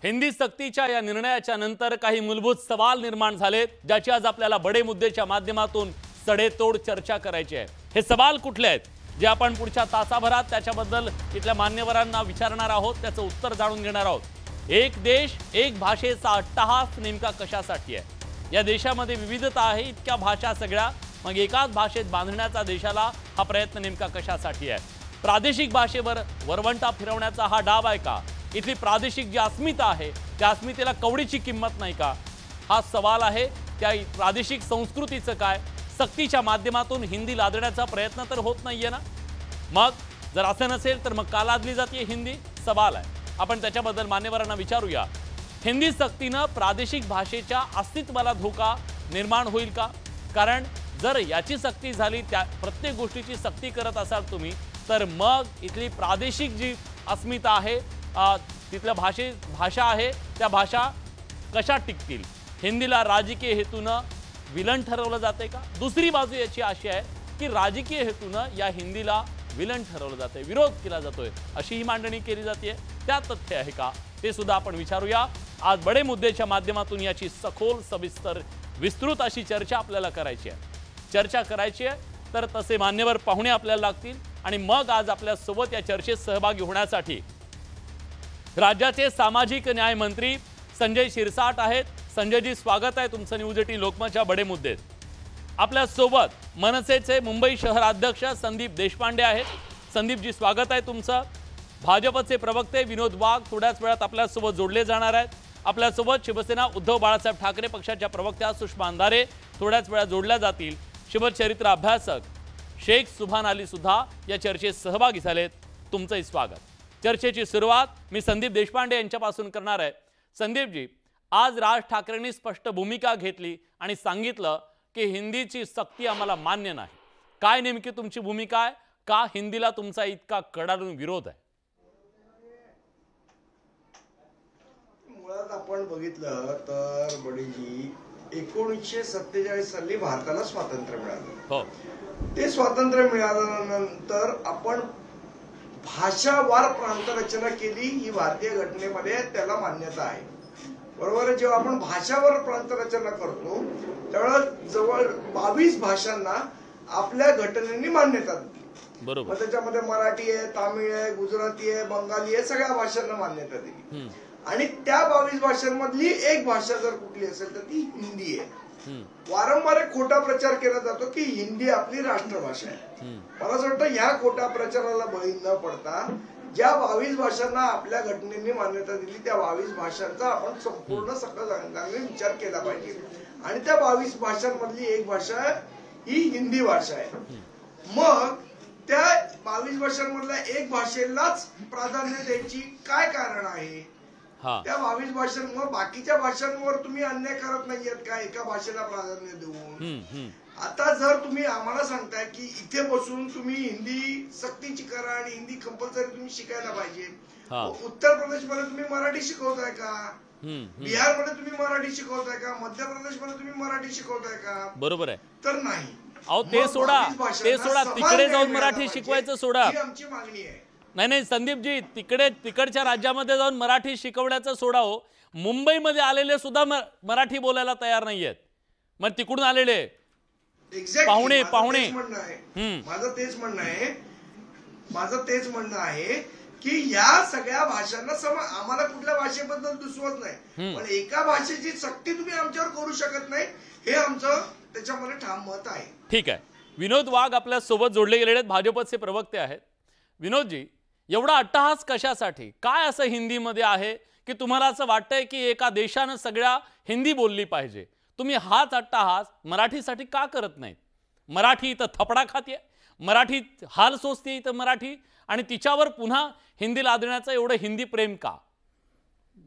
हिंदी सक्तीच्या या निर्णयाच्या नंतर काही मूलभूत सवाल निर्माण झालेत, ज्याची आज आपल्याला बडे मुद्देच्या माध्यमातून सडेतोड चर्चा करायची आहे। हे सवाल कुठले आहेत जे आपण पुढच्या तासाभरात त्याच्याबद्दल इथल्या मान्यवरांना विचारणार आहोत, त्याचं उत्तर जाणून घेणार आहोत। एक देश एक भाषेचा अट्टहास नेमका कशासाठी आहे? या देशामध्ये विविधता आहे, इतक्या भाषा सगळ्या, मग एकाच भाषेत बांधण्याचा देशाला हा प्रयत्न नेमका कशासाठी आहे? प्रादेशिक भाषेवर वरवंटा फिरवण्याचा हा डाव आहे का? इथली प्रादेशिक जी अस्मिता आहे त्या अस्मितेला कवडीची किंमत नाही का? हा सवाल आहे। त्या प्रादेशिक संस्कृतीचं काय? सक्तीच्या माध्यमातून हिंदी लादण्याचा प्रयत्न तर होत नाहीये ना? मग जर असं नसेल तर मग का लादली जाते हिंदी? सवाल आहे। आपण त्याच्याबद्दल मान्यवरांना विचारूया। हिंदी सक्तीनं प्रादेशिक भाषेच्या अस्तित्वाला धोका निर्माण होईल का? कारण जर याची सक्ती झाली, त्या प्रत्येक गोष्टीची सक्ती करत असाल तुम्ही, तर मग इथली प्रादेशिक जी अस्मिता आहे, तिथल्या भाषा आहे, त्या भाषा कशा टिकतील? हिंदीला राजकीय हेतूनं विलन ठरवलं जाते का? दुसरी बाजू याची अशी आहे की राजकीय हेतूनं या हिंदीला विलन ठरवलं जाते, विरोध केला जातोय, अशी ही मांडणी केली जाते। त्या तथ्य आहे का ते सुद्धा आपण विचारूया। आज बडे मुद्देच्या माध्यमातून याची सखोल सविस्तर विस्तृत अशी चर्चा आपल्याला करायची आहे। चर्चा करायची आहे तर तसे मान्यवर पाहुणे आपल्याला लागतील आणि मग आज आपल्या सोबत या चर्चेत सहभागी होण्यासाठी राज्याचे सामाजिक न्याय मंत्री संजय शिरसाट आहेत। संजयजी, स्वागत आहे तुमचं न्यूज 18 लोकमतच्या बडे मुद्देत। आपल्या सोबत मनसेचे मुंबई शहर अध्यक्ष संदीप देशपांडे आहेत। संदीपजी, स्वागत आहे तुमचं। भाजपचे प्रवक्ते विनोद वाघ थोड्याच वेळात आपल्या सोबत जोडले जाणार आहेत। आपल्या सोबत शिवसेना उद्धव बाळासाहेब ठाकरे पक्षाच्या प्रवक्त्या सुषमा अंधारे थोड्याच वेळात जोडल्या जातील। शिवचरित्र अभ्यासक शेख सुभान अली सुद्धा या चर्चेत सहभागी झालेत। तुमचंही स्वागत। चर्चेची सुरुवात मी संदीप देशपांडे यांच्यापासून करणार आहे। संदीपजी, आज राज ठाकरेंनी स्पष्ट भूमिका घेतली आणि सांगितलं की हिंदीची सक्ती आम्हाला मान्य नाही। काय नेमकी तुमची भूमिका आहे? का हिंदीला तुमचा इतका कडाडून विरोध आहे? मुळात आपण बघितलं तर बडीजी 1947 साली भारताला स्वातंत्र्य मिळालं। हो, ते स्वातंत्र्य मिळाल्यानंतर आपण भाषावार प्रांतरचना केली, ही भारतीय घटनेमध्ये त्याला मान्यता आहे। बरोबर आहे। जेव्हा आपण भाषावर प्रांतरचना करतो त्यावेळेस जवळ 22 भाषांना आपल्या घटनेने मान्यता दिली। बरोबर। त्याच्यामध्ये मराठी आहे, तामिळ आहे, गुजराती आहे, बंगाली आहे, सगळ्या भाषांना मान्यता दिली। आणि त्या 22 भाषांमधली एक भाषा जर कुठली असेल तर ती हिंदी आहे। वारंवार एक खोटा प्रचार केला जातो की हिंदी आपली राष्ट्रभाषा आहे। मला असं वाटतं ह्या खोटा प्रचाराला बळी न पडता ज्या 22 भाषांना आपल्या घटनेने मान्यता दिली त्या 22 भाषांचा आपण संपूर्ण सकल विचार केला पाहिजे। आणि त्या 22 भाषांमधली एक भाषा ही हिंदी भाषा आहे। मग त्या 22 भाषांमधल्या एक भाषेलाच प्राधान्य द्यायची काय कारण आहे? त्या 22 भाषांवर बाकीच्या भाषांवर तुम्ही अन्याय करत नाहीयेत का एका भाषेला प्राधान्य देऊन? आता जर तुम्ही आम्हाला सांगताय की इथे बसून तुम्ही हिंदी सक्तीची करा आणि हिंदी कंपल्सरी तुम्ही शिकायला पाहिजे, उत्तर प्रदेशमध्ये तुम्ही मराठी शिकवताय का? बिहारमध्ये तुम्ही मराठी शिकवताय का? मध्य प्रदेशमध्ये तुम्ही मराठी शिकवताय का? बरोबर आहे। तर नाही। अहो ते सोडा, तिकडे जाऊन मराठी शिकवायचं सोडा, ही आमची मागणी आहे। नाही संदीपजी, तिकडच्या राज्यामध्ये जाऊन मराठी शिकवण्याचं सोडा हो, मुंबईमध्ये आलेले सुद्धा मराठी बोलायला तयार नाहीयेत। मग तिकडून आलेले पाहुणे माझं तेच म्हणणं आहे की या सगळ्या भाषांना आम्हाला कुठल्या भाषेबद्दल दुसवत नाही, पण एका भाषेची सक्ती तुम्ही आमच्यावर करू शकत नाही, हे आमचं त्याच्यामध्ये ठाम मत आहे। ठीक आहे। विनोद वाघ आपल्या सोबत जोडले गेलेले आहेत, भाजपचे प्रवक्ते आहेत। विनोदजी, एवढा अट्टहास कशासाठी? काय असं हिंदीमध्ये आहे की तुम्हाला असं वाटतंय की एका देशानं सगळ्या हिंदी बोलली पाहिजे? तुम्ही हाच अट्टहास मराठीसाठी का करत नाहीत? मराठी इथं थपडा खाते, मराठीत हाल सोसते इथं मराठी, आणि तिच्यावर पुन्हा हिंदी लादण्याचं एवढं हिंदी प्रेम का?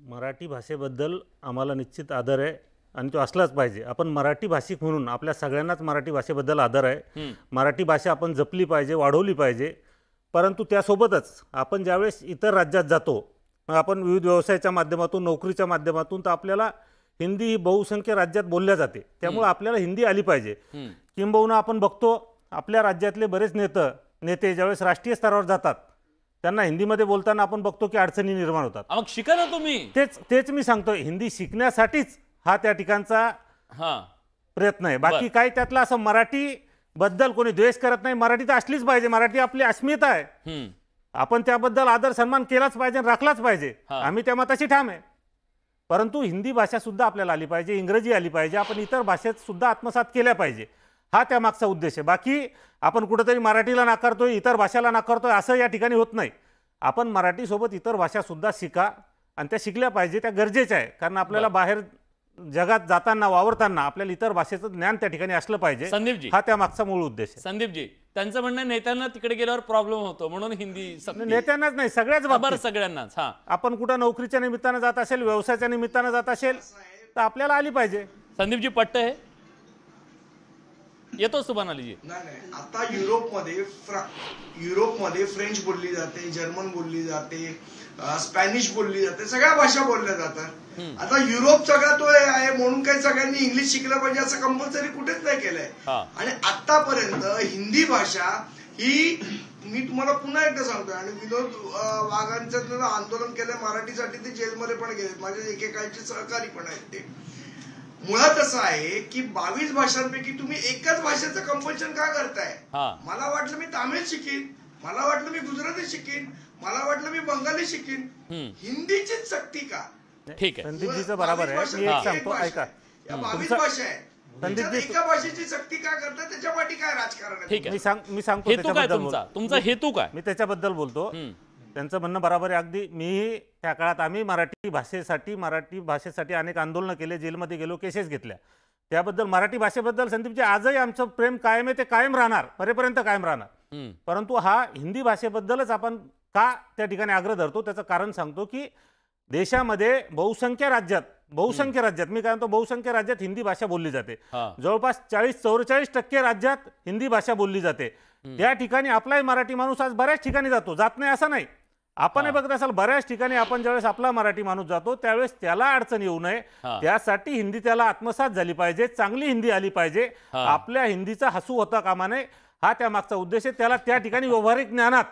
मराठी भाषेबद्दल आम्हाला निश्चित आदर आहे आणि तो असलाच पाहिजे। आपण मराठी भाषिक म्हणून आपल्या सगळ्यांनाच मराठी भाषेबद्दल आदर आहे। मराठी भाषा आपण जपली पाहिजे, वाढवली पाहिजे। परंतु त्यासोबतच आपण ज्यावेळेस इतर राज्यात जातो, मग आपण विविध व्यवसायाच्या माध्यमातून, नोकरीच्या माध्यमातून, तर आपल्याला हिंदी ही बहुसंख्य राज्यात बोलल्या जाते, त्यामुळे आपल्याला हिंदी आली पाहिजे। किंबहुना आपण बघतो आपल्या राज्यातले बरेच नेते ज्यावेळेस राष्ट्रीय स्तरावर जातात त्यांना हिंदीमध्ये बोलताना आपण बघतो की अडचणी निर्माण होतात. मग शिका ना तुम्ही. तेच मी सांगतोय, हिंदी शिकण्यासाठीच हा त्या ठिकाणचा प्रयत्न आहे. बाकी काय त्यातला असं मराठी बद्दल कोणी द्वेष करत नाही. मराठी तर असलीच पाहिजे, मराठी आपली अस्मिता आहे. आपण त्याबद्दल आदर सन्मान केलाच पाहिजे, राखलाच पाहिजे. आम्ही त्या मताशी ठाम आहे. परंतु हिंदी भाषा सुद्धा आपल्याला आली पाहिजे, इंग्रजी आली पाहिजे, आपण इतर भाषेत सुद्धा आत्मसात केल्या पाहिजे. हा त्या मागचा उद्देश आहे. बाकी आपण कुठेतरी मराठीला नाकारतोय, इतर भाषाला नाकारतोय असं या ठिकाणी होत नाही. आपण मराठीसोबत इतर भाषा सुद्धा शिका आणि त्या शिकल्या पाहिजे, त्या गरजेच्या आहे. कारण आपल्याला बाहेर जगात जाताना, वावरताना आपल्याला इतर भाषेचं ज्ञान त्या ठिकाणी असलं पाहिजे. संदीपजी, हा त्या मागचा मूळ उद्देश आहे. संदीपजी, त्यांचं म्हणणं नेत्यांना तिकडे गेल्यावर प्रॉब्लेम होतो म्हणून हिंदी नेत्यांनाच नाही, सगळ्याच बाबतीत, सगळ्यांनाच. आपण कुठं नोकरीच्या निमित्तानं जात असेल, व्यवसायाच्या निमित्तानं जात असेल तर आपल्याला आली पाहिजे. संदीपजी, पट्ट हे येतो सुभानालीजी? नाही, आता युरोपमध्ये फ्रेंच बोलली जाते, जर्मन बोलली जाते, स्पॅनिश बोलली जाते, सगळ्या भाषा बोलल्या जातात. आता युरोप सगळा तो आहे म्हणून काही सगळ्यांनी इंग्लिश शिकलं पाहिजे असं कंपल्सरी कुठेच नाही केलंय. आणि आतापर्यंत हिंदी भाषा ही, मी तुम्हाला पुन्हा एकदा सांगतोय, आणि विनोद वाघांचं आंदोलन केलंय मराठीसाठी, ते जेलमध्ये पण गेले, माझे एकेकाळचे सहकारी पण आहेत. ते मुळात असं आहे की 22 भाषांपैकी तुम्ही एकाच भाषेचं कंपल्शन का करताय? मला वाटलं मी तामिळ शिकीन, मला वाटलं मी गुजराती शिकीन, मला वाटलं मी बंगाली शिकीन, हिंदीचीच सक्ती का? ठीक आहे, संदीपजीचं बरोबर आहे. मी एक सांगतो, ऐका, 22 भाषा आहे, एका भाषेची सक्ती का करताय? त्याच्या पाठी काय राजकारण आहे? ठीक आहे, मी सांगतो तुमचा हेतू काय. मी त्याच्याबद्दल बोलतो. त्यांचं म्हणणं बरोबर आहे अगदी. मी त्या काळात आम्ही मराठी भाषेसाठी अनेक आंदोलनं केले, जेलमध्ये गेलो, केसेस घेतल्या. त्याबद्दल मराठी भाषेबद्दल संदीपजी आजही आमचं प्रेम कायम आहे, ते कायम राहणार, परेपर्यंत कायम राहणार. परंतु हा हिंदी भाषेबद्दलच आपण का त्या ठिकाणी आग्रह धरतो त्याचं कारण सांगतो की देशामध्ये बहुसंख्य राज्यात मी काय म्हणतो, बहुसंख्य राज्यात हिंदी भाषा बोलली जाते. जवळपास 40-44% राज्यात हिंदी भाषा बोलली जाते. त्या ठिकाणी आपलाही मराठी माणूस आज बऱ्याच ठिकाणी जात नाही असं नाही. आपण बघत असाल बऱ्याच ठिकाणी आपण ज्यावेळेस आपला मराठी माणूस जातो त्यावेळेस त्याला अडचण येऊ नये त्यासाठी हिंदी त्याला आत्मसात झाली पाहिजे, चांगली हिंदी आली पाहिजे, आपल्या हिंदीचा हसू होता कामा नये. हा त्या मागचा उद्देश आहे. त्याला त्या ठिकाणी व्यावहारिक ज्ञानात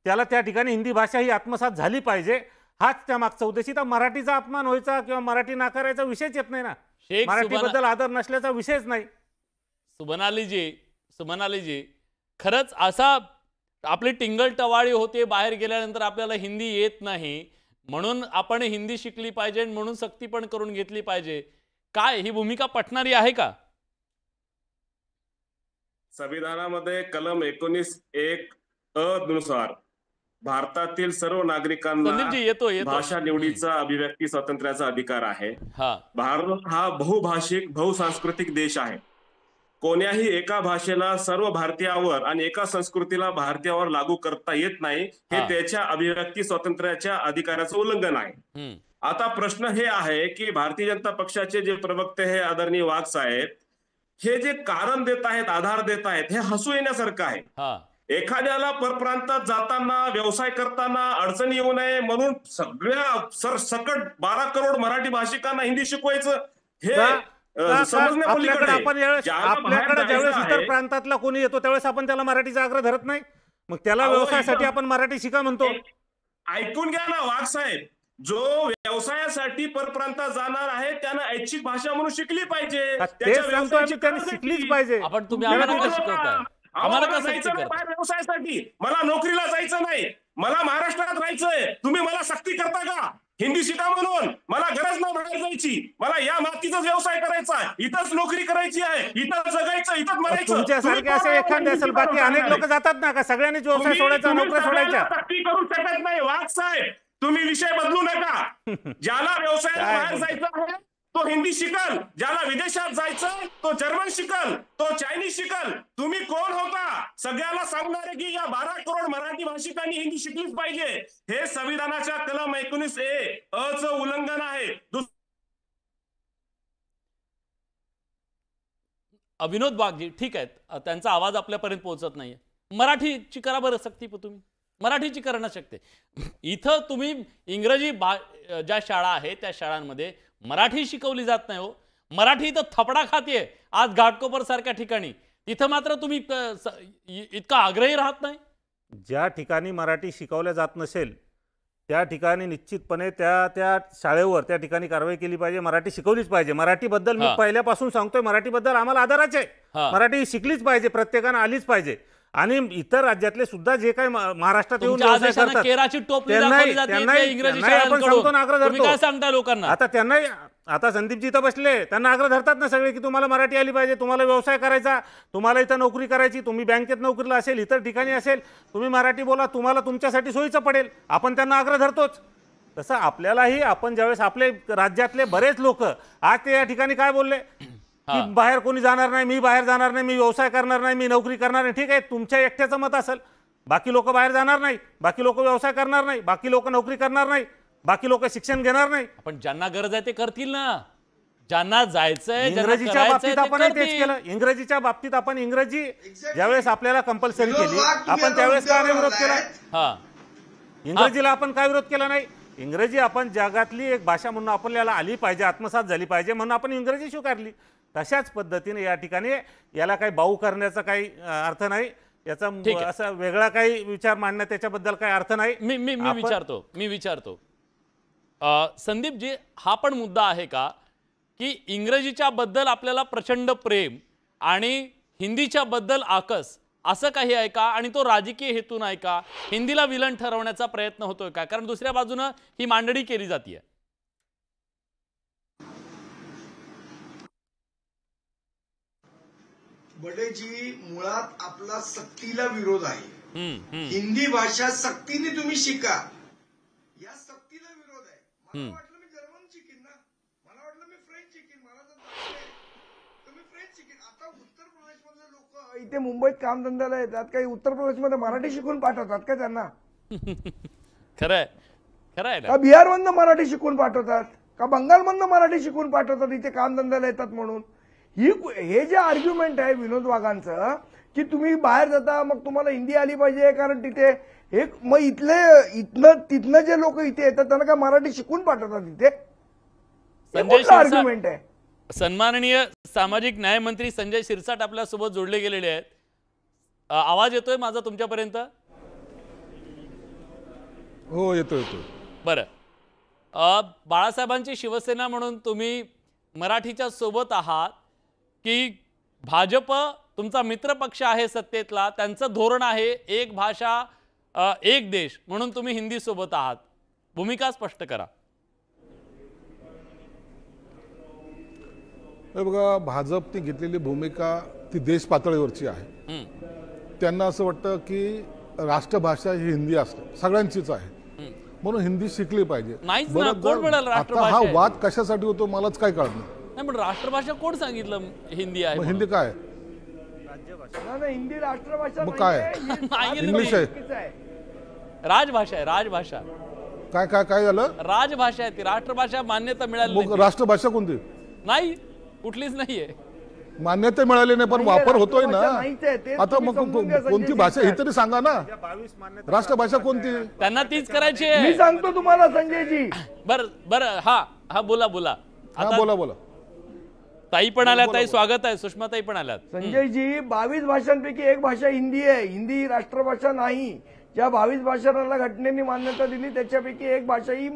त्याला त्या ठिकाणी हिंदी भाषा ही आत्मसात झाली पाहिजे, हाच त्या मागचा उद्देश. तर मराठीचा अपमान व्हायचा किंवा मराठी नाकारायचा विषयच येत नाही ना, मराठीबद्दल आदर नसल्याचा विषयच नाही. सुमनालीजी, खरंच असा आपली टिंगल टवाळी होते बाहेर गेल्यानंतर आपल्याला हिंदी येत नाही म्हणून आपण हिंदी शिकली पाहिजे, म्हणून सक्ती पण करून घेतली पाहिजे, काय ही भूमिका पटणारी आहे का? संविधानामध्ये कलम 19(1) नुसार भारतातील सर्व नागरिकांना भाषा निवडीचा, अभिव्यक्ती स्वातंत्र्याचा अधिकार आहे. भारत हा बहुभाषिक, बहुसांस्कृतिक देश आहे. कोण्याही एका भाषेला सर्व भारतीयावर आणि एका संस्कृतीला भारतीयावर लागू करता येत नाही, हे त्याच्या अभिव्यक्ती स्वातंत्र्याच्या अधिकाराचं उल्लंघन आहे. आता प्रश्न हे आहे की भारतीय जनता पक्षाचे जे प्रवक्ते हे आदरणीय वाघ साहेब हे जे कारण देत आहेत, आधार देत आहेत, हे हसू येण्यासारखं आहे. एखाद्याला परप्रांतात जाताना, व्यवसाय करताना अडचणी येऊ नये म्हणून सगळ्या सरसकट 12 करोड मराठी भाषिकांना हिंदी शिकवायचं, हे आपल्याकडे ज्यावेळेस इतर प्रांतातला कोणी येतो त्यावेळेस आपण त्याला मराठीचा आग्रह धरत नाही, मग त्याला व्यवसायासाठी आपण मराठी शिका म्हणतो. ऐकून घ्या ना वाघ साहेब, जो व्यवसायासाठी परप्रांतात जाणार आहे त्यानं ऐच्छिक भाषा म्हणून शिकली पाहिजे, त्यांनी शिकलीच पाहिजे. आपण तुम्ही आम्हाला शिकवताय, आम्हाला का सक्ती करताय? व्यवसायासाठी मला नोकरीला जायचं नाही, मला महाराष्ट्रात राहायचंय, तुम्ही मला सक्ती करता का हिंदी शिका म्हणून? मला गरज नाही बाहेर जायची, मला या मातीचाच व्यवसाय करायचा, इथंच नोकरी करायची आहे, इथंच जगायचं, इथंच मरायचं. तुमच्यासारखे असे एखादे असेल, बाकी अनेक लोक जातात ना का सगळ्यांनीच व्यवसाय सोडायचा, नोकऱ्या सोडायच्या? सक्ती करू शकत नाही वाघ साहेब, तुम्ही विषय बदलू नका. ज्याला व्यवसायात बाहेर जायचं आहे तो हिंदी शिकल, ज्याला विदेशात जायचं तो जर्मन शिकल, तो चायनीज शिकल. तुम्ही कोण होता सगळ्याला सांगणारे की या 12 करोड मराठी भाषिकांनी हिंदी शिकलीच पाहिजे? हे संविधानाच्या कलम 19(a) चं उल्लंघन आहे. विनोद वाघजी, ठीक आहे, त्यांचा आवाज आपल्यापर्यंत पोहोचत नाहीये. मराठीची करा बरं सक्ती, तुम्ही मराठीची करणं शक्य. इथं तुम्ही इंग्रजी ज्या शाळा आहेत त्या शाळांमध्ये मराठी शिकवली जात नाही हो. मराठी इथं थपडा खाते आज घाटकोपर सारख्या ठिकाणी, तिथं मात्र तुम्ही इतका आग्रही राहत नाही. ज्या ठिकाणी मराठी शिकवल्या जात नसेल त्या ठिकाणी निश्चितपणे त्या शाळेवर त्या ठिकाणी कारवाई केली पाहिजे, मराठी शिकवलीच पाहिजे. मराठीबद्दल मी पहिल्यापासून सांगतोय, मराठीबद्दल आम्हाला आदरच आहे. मराठी शिकलीच पाहिजे, प्रत्येकानं आलीच पाहिजे. आणि इतर राज्यातले सुद्धा जे काही महाराष्ट्रात येऊन व्यवसाय करतात लोकांना, आता त्यांनाही, आता संदीपजी इथं बसले, त्यांना आग्रह धरतात ना सगळे की तुम्हाला मराठी आली पाहिजे, तुम्हाला व्यवसाय करायचा, तुम्हाला इथं नोकरी करायची, तुम्ही बँकेत नोकरीला असेल, इतर ठिकाणी असेल, तुम्ही मराठी बोला, तुम्हाला तुमच्यासाठी सोयीचं पडेल. आपण त्यांना आग्रह धरतोच. तसं आपल्यालाही, आपण ज्यावेळेस आपले राज्यातले बरेच लोक आज ते या ठिकाणी काय बोलले की बाहेर कोणी जाणार नाही, मी बाहेर जाणार नाही, मी व्यवसाय करणार नाही, मी नोकरी करणार नाही. ठीक आहे, तुमच्या एकट्याचं मत असेल, बाकी लोक बाहेर जाणार नाही, बाकी लोक व्यवसाय करणार नाही, बाकी लोक नोकरी करणार नाही, बाकी लोक शिक्षण घेणार नाही. पण ज्यांना गरज आहे ते करतील ना, ज्यांना जायचंय. इंग्रजीच्या बाबतीत आपण तेच केलं. इंग्रजीच्या बाबतीत आपण इंग्रजी ज्यावेळेस आपल्याला कंपल्सरी केली, आपण त्यावेळेस काय विरोध केला? इंग्रजीला आपण काय विरोध केला नाही. इंग्रजी आपण जगातली एक भाषा म्हणून आपल्याला आली पाहिजे, आत्मसात झाली पाहिजे म्हणून आपण इंग्रजी स्वीकारली. तशाच पद्धतीने या ठिकाणी याला काही बाऊ करण्याचा काही अर्थ नाही, याचा असा वेगळा काही विचार मांडण्यात त्याच्याबद्दल काही अर्थ नाही. मी विचारतो संदीपजी, हा पण मुद्दा आहे का की इंग्रजीच्या बद्दल आपल्याला प्रचंड प्रेम आणि हिंदीच्या बद्दल आकस असं काही आहे का, आणि तो राजकीय हेतून आहे का, हिंदीला विलन ठरवण्याचा प्रयत्न होतोय का? कारण दुसऱ्या बाजूनं ही मांडणी केली जाते. बडेजी, मुळात आपला सक्तीला विरोध आहे. हिंदी भाषा सक्तीने तुम्ही शिका, या सक्तीला विरोध आहे. मला वाटलं मी जर्मन शिकीन ना, मला वाटलं मी फ्रेंच शिकीन, मला तर मी फ्रेंच शिकीन. आता उत्तर प्रदेश मधले लोक इथे मुंबईत कामधंद्याला येतात, काही उत्तर प्रदेशमध्ये मराठी शिकून पाठवतात का त्यांना? खरंय, खरंय. का बिहारमधनं मराठी शिकून पाठवतात, का बंगालमधनं मराठी शिकून पाठवतात इथे कामधंद्याला येतात म्हणून? हे जे आर्ग्युमेंट आहे विनोद वाघांचं की तुम्ही बाहेर जाता मग तुम्हाला हिंदी आली पाहिजे कारण तिथे एक, मग तिथनं जे लोक इथे येतात त्यांना काय मराठी शिकून पाठवतात इथे? आर्ग्युमेंट आहे. सन्माननीय सामाजिक न्याय मंत्री संजय शिरसाट आपल्या सोबत जोडले गेलेले आहेत. आवाज येतोय माझा तुमच्यापर्यंत? हो, येतोय. बरं, बाळासाहेबांची शिवसेना म्हणून तुम्ही मराठीच्या सोबत आहात की भाजप तुमचा मित्रपक्ष आहे सत्तेतला, त्यांचं धोरण आहे एक भाषा एक देश, म्हणून तुम्ही हिंदी सोबत आहात? भूमिका स्पष्ट करा. बघा, भाजपने घेतलेली भूमिका ती देश पातळीवरची आहे. त्यांना असं वाटतं की राष्ट्रभाषा ही हिंदी असते, सगळ्यांचीच आहे, म्हणून हिंदी शिकली पाहिजे. आता हा वाद कशासाठी होतो मलाच काय कळत नाही. पण राष्ट्रभाषा कोण सांगितलं हिंदी आहे? हिंदी काय? हिंदी राष्ट्रभाषा मग काय? इंग्लिश आहे, राजभाषा आहे. राजभाषा काय काय काय झालं? राजभाषा आहे ती, राष्ट्रभाषा मान्यता मिळाली नाही. राष्ट्रभाषा कोणती? नाही, कुठलीच नाहीये. मान्यता मिळाली नाही पण वापर होतोय ना. आता मग कोणती भाषा ही तरी सांगा ना. राष्ट्रभाषा कोणती? त्यांना तीच करायची आहे. मी सांगतो तुम्हाला संजयजी. बरं हा बोला. बोला. ताई पण आल्या, ताई स्वागत आहे. सुषमा ताई पण आल्यात. संजयजी, 22 भाषांपैकी एक भाषा हिंदी आहे. हिंदी राष्ट्रभाषा नाही. ज्या 22 भाषांना घटनेने मान्यता दिली त्याच्यापैकी एक भाषा ही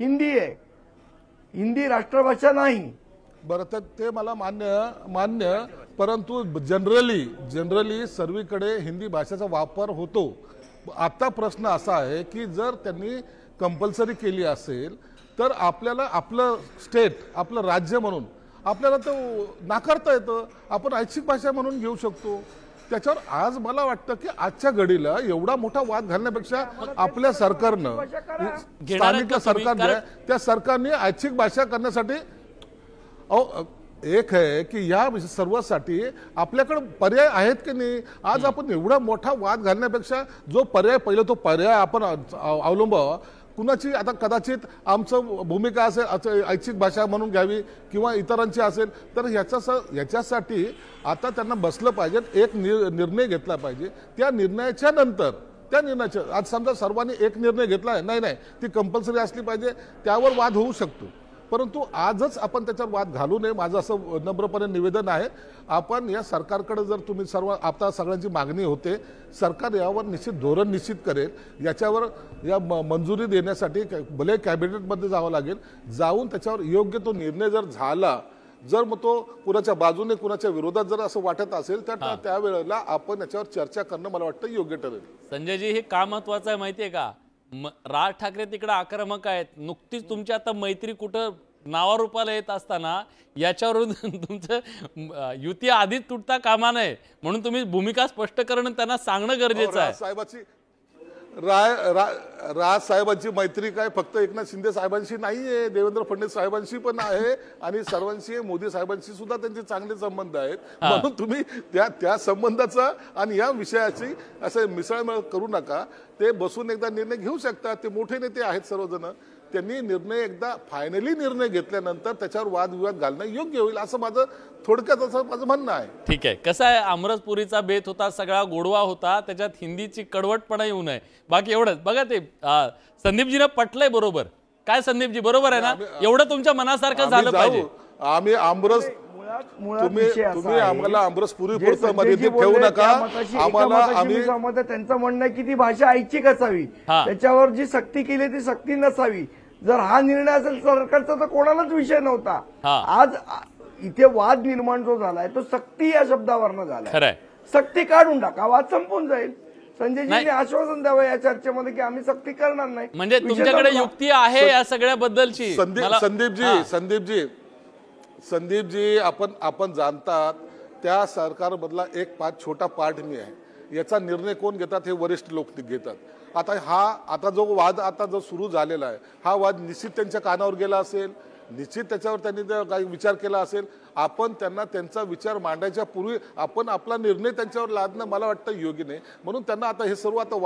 हिंदी आहे, हिंदी राष्ट्रभाषा नाही. बरं, तर ते मला मान्य, परंतु जनरली सर्वीकडे हिंदी भाषेचा वापर होतो. आता प्रश्न असा आहे की जर त्यांनी कंपल्सरी केली असेल तर आपल्याला आपलं स्टेट, आपलं राज्य म्हणून आपल्याला तो नाकारता येतं. आपण ऐच्छिक भाषा म्हणून घेऊ शकतो. त्याच्यावर आज मला वाटतं की आजच्या घडीला एवढा मोठा वाद घालण्यापेक्षा आपल्या सरकारनं, स्थानिक सरकार जे आहे त्या सरकारने ऐच्छिक भाषा करण्यासाठी एक आहे की या सर्वांसाठी आपल्याकडे पर्याय आहेत की नाही. आज आपण एवढा मोठा वाद घालण्यापेक्षा जो पर्याय, पहिला तो पर्याय आपण अवलंबावा. कुणाची आता कदाचित आमचं भूमिका असेल ऐच्छिक भाषा म्हणून घ्यावी किंवा इतरांची असेल, तर याच्यासाठी आता त्यांना बसलं पाहिजे, एक निर्णय घेतला पाहिजे. त्या निर्णयाच्या नंतर आज समजा सर्वांनी एक निर्णय घेतला आहे, नाही ती कंपल्सरी असली पाहिजे, त्यावर वाद होऊ शकतो. परंतु आजच आपण त्याच्यावर वाद घालू नये, माझं असं नम्रपणे निवेदन आहे. आपण या सरकारकडे जर तुम्ही सर्व आता सगळ्यांची मागणी होते, सरकार यावर निश्चित धोरण निश्चित करेल. याच्यावर या मंजुरी देण्यासाठी भले कॅबिनेटमध्ये जावं लागेल, जाऊन त्याच्यावर योग्य तो निर्णय जर झाला, जर मग तो कुणाच्या बाजूने कुणाच्या विरोधात जर असं वाटत असेल तर त्यावेळेला आपण याच्यावर चर्चा करणं मला वाटतं योग्य ठरेल. संजयजी, हे का महत्वाचं आहे माहितीये का? राज ठाकरे तिकडे आक्रमक आहेत. नुकतीच तुमची आता मैत्री कुठं नावारूपाला येत असताना याच्यावरून तुमचं युती आधीच तुटता कामा नये म्हणून तुम्ही भूमिका स्पष्ट करणं त्यांना सांगणं गरजेचं आहे. राज साहेबांची मैत्री काय फक्त एकनाथ शिंदे साहेबांशी नाहीये, देवेंद्र फडणवीस साहेबांशी पण आहे आणि सर्वांशी, मोदी साहेबांशी सुद्धा त्यांचे चांगले संबंध आहेत. म्हणून तुम्ही त्या संबंधाचा आणि या विषयाची असं मिसळमेळ करू नका. ते बसून एकदा निर्णय घेऊ शकतात. ते मोठे नेते आहेत सर्वजण. त्यांनी निर्णय एकदा फायनली निर्णय घेतल्यानंतर त्याच्यावर वादविवाद घालणं योग्य होईल, असं माझं थोडक्यात असं माझं म्हणणं आहे. ठीक आहे. कसं आहे, आमरसपुरीचा बेत होता, सगळा गोडवा होता, त्याच्यात हिंदीची कडवटपणा येऊ नये, बाकी एवढंच. बघा ते संदीपजीनं पटलंय बरोबर. काय संदीपजी, बरोबर आहे ना? एवढं तुमच्या मनासारखं झालं पाहिजे. आम्ही आमरस तुम्ही आम्हाला आमरसपुरी पुरतं मर्यादित ठेवू नका. आम्हाला आम्ही त्यांचं म्हणणं आहे की ती भाषा ऐच्छिक असावी, त्याच्यावर जी सक्ती केली ती सक्ती नसावी. जर हा निर्णय असेल सरकारचा तर कोणालाच विषय नव्हता. आज इथे वाद निर्माण जो झालाय तो सक्ती या शब्दावरनं झालाय. सक्ती काढून टाका, वाद संपून जाईल. संजयजींनी आश्वासन द्यावं या चर्चेमध्ये की आम्ही सक्ती करणार नाही. म्हणजे तुमच्याकडे युक्ती आहे या सगळ्याबद्दलची. संदीपजी आपण जाणतात त्या सरकारमधला एक छोटा पार्ट मी आहे. याचा निर्णय कोण घेतात? हे वरिष्ठ लोक घेतात. आता जो वाद आता जो सुरू झालेला आहे, हा वाद निश्चित त्यांच्या कानावर गेला असेल, निश्चित त्याच्यावर त्यांनी काही विचार केला असेल. आपण त्यांना त्यांचा विचार मांडायच्या पूर्वी आपण आपला निर्णय त्यांच्यावर लादणं मला वाटतं योग्य नाही. म्हणून त्यांना आता हे सर्व आता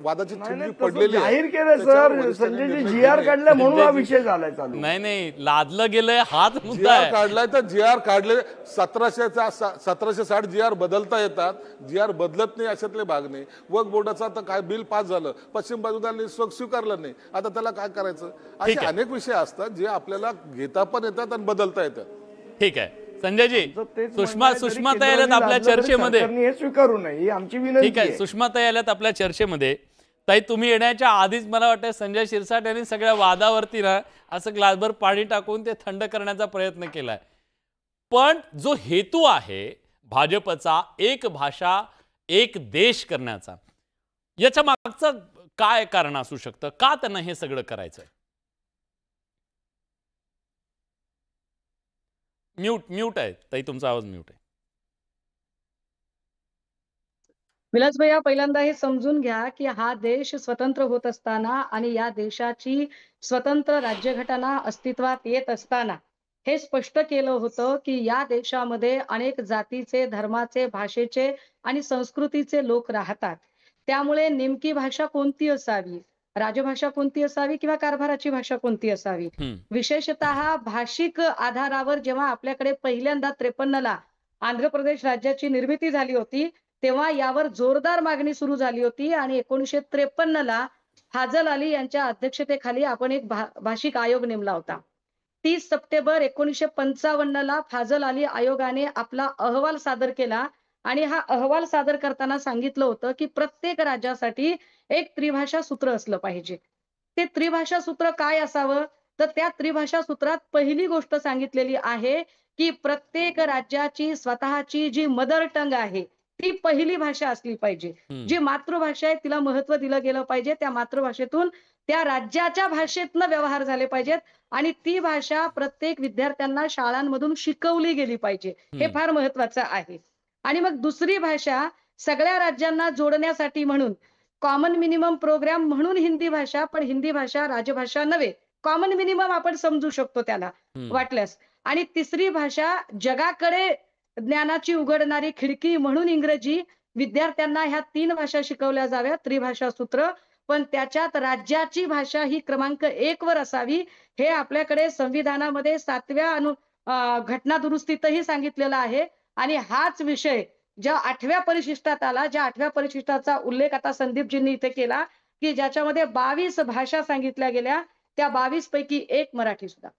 वादाची चिमणी पडलेली जाहीर केलं सर. संजयजी GR काढलं म्हणून हा विषय झालाय चालू. नाही लादलं गेलंय, हाच मुद्दा आहे. काढलाय तर GR काढले 1760 GR बदलता येतात. GR बदलत नाही अशातले भाग नाही. वक्फ बोर्डाचा तर काय बिल पास झालं, पश्चिम बाजूला स्वीकारलं नाही, आता त्याला काय करायचं? असे अनेक विषय असतात जे आपल्याला घेता पण येतात आणि बदलता येतात. ठीक आहे संजयजी, सुषमाताई आल्यात आपल्या चर्चेमध्ये, हे स्वीकारू नये आमची विनंती. ठीक आहे, सुषमाताई आल्यात आपल्या चर्चेमध्ये. ताई, तुम्ही येण्याच्या आधीच मला वाटतं संजय शिरसाट यांनी सगळ्या वादावरती ना असं ग्लासभर पाणी टाकून ते थंड करण्याचा प्रयत्न केलाय. पण जो हेतू आहे भाजपचा, एक भाषा एक देश करण्याचा, याच्या मागचं काय कारण असू शकतं? का त्यांना हे सगळं करायचंय? म्यूट आहे ताई, तुमचा आवाज म्यूट आहे. विलास भैया, पहिल्यांदा हे समजून घ्या की हा देश स्वतंत्र होत असताना आणि या देशाची स्वतंत्र राज्यघटना अस्तित्वात येत असताना हे स्पष्ट केलं होतं की या देशामध्ये अनेक जातीचे, धर्माचे, भाषेचे आणि संस्कृतीचे लोक राहतात. त्यामुळे नेमकी भाषा कोणती असावी, राजभाषा कोणती असावी किंवा कारभाराची भाषा कोणती असावी, विशेषतः भाषिक आधारावर जेव्हा आपल्याकडे पहिल्यांदा 53ला आंध्र प्रदेश राज्याची निर्मिती झाली होती तेव्हा यावर जोरदार मागणी सुरू झाली होती आणि 1953ला फाजल अली यांच्या अध्यक्षतेखाली आपण एक भाषिक आयोग नेमला होता. 30 सप्टेंबर 1955ला फाजल अली आयोगाने आपला अहवाल सादर केला आणि हा अहवाल सादर करताना सांगितलं होतं की प्रत्येक राज्यासाठी एक त्रिभाषा सूत्र असलं पाहिजे. ते त्रिभाषा सूत्र काय असावं? तर त्या त्रिभाषा सूत्रात पहिली गोष्ट सांगितलेली आहे की प्रत्येक राज्याची स्वतःची जी मदर टंग आहे ती पहिली भाषा असली पाहिजे. जी मातृभाषा आहे तिला महत्व दिलं गेलं पाहिजे. त्या मातृभाषेतून त्या राज्याच्या भाषेतनं व्यवहार झाले पाहिजेत आणि ती भाषा प्रत्येक विद्यार्थ्यांना शाळांमधून शिकवली गेली पाहिजे. हे फार महत्वाचं आहे. आणि मग दुसरी भाषा सगळ्या राज्यांना जोडण्यासाठी म्हणून कॉमन मिनिमम प्रोग्राम म्हणून हिंदी भाषा, पण हिंदी भाषा राजभाषा नव्हे, कॉमन मिनिमम आपण समजू शकतो त्याला वाटल्यास. आणि तिसरी भाषा जगाकडे ज्ञानाची उघडणारी खिडकी म्हणून इंग्रजी. विद्यार्थ्यांना ह्या 3 भाषा शिकवल्या जाव्यात, त्रिभाषा सूत्र. पण त्याच्यात राज्याची भाषा ही क्रमांक 1 वर असावी. हे आपल्याकडे संविधानामध्ये 7व्या घटना दुरुस्तीतही सांगितलेलं आहे. आणि हाच विषय ज्या 8व्या परिशिष्टात आला, ज्या 8व्या परिशिष्टाचा उल्लेख आता संदीपजींनी इथे केला की ज्याच्यामध्ये 22 भाषा सांगितल्या गेल्या, त्या 22 पैकी एक मराठी सुद्धा.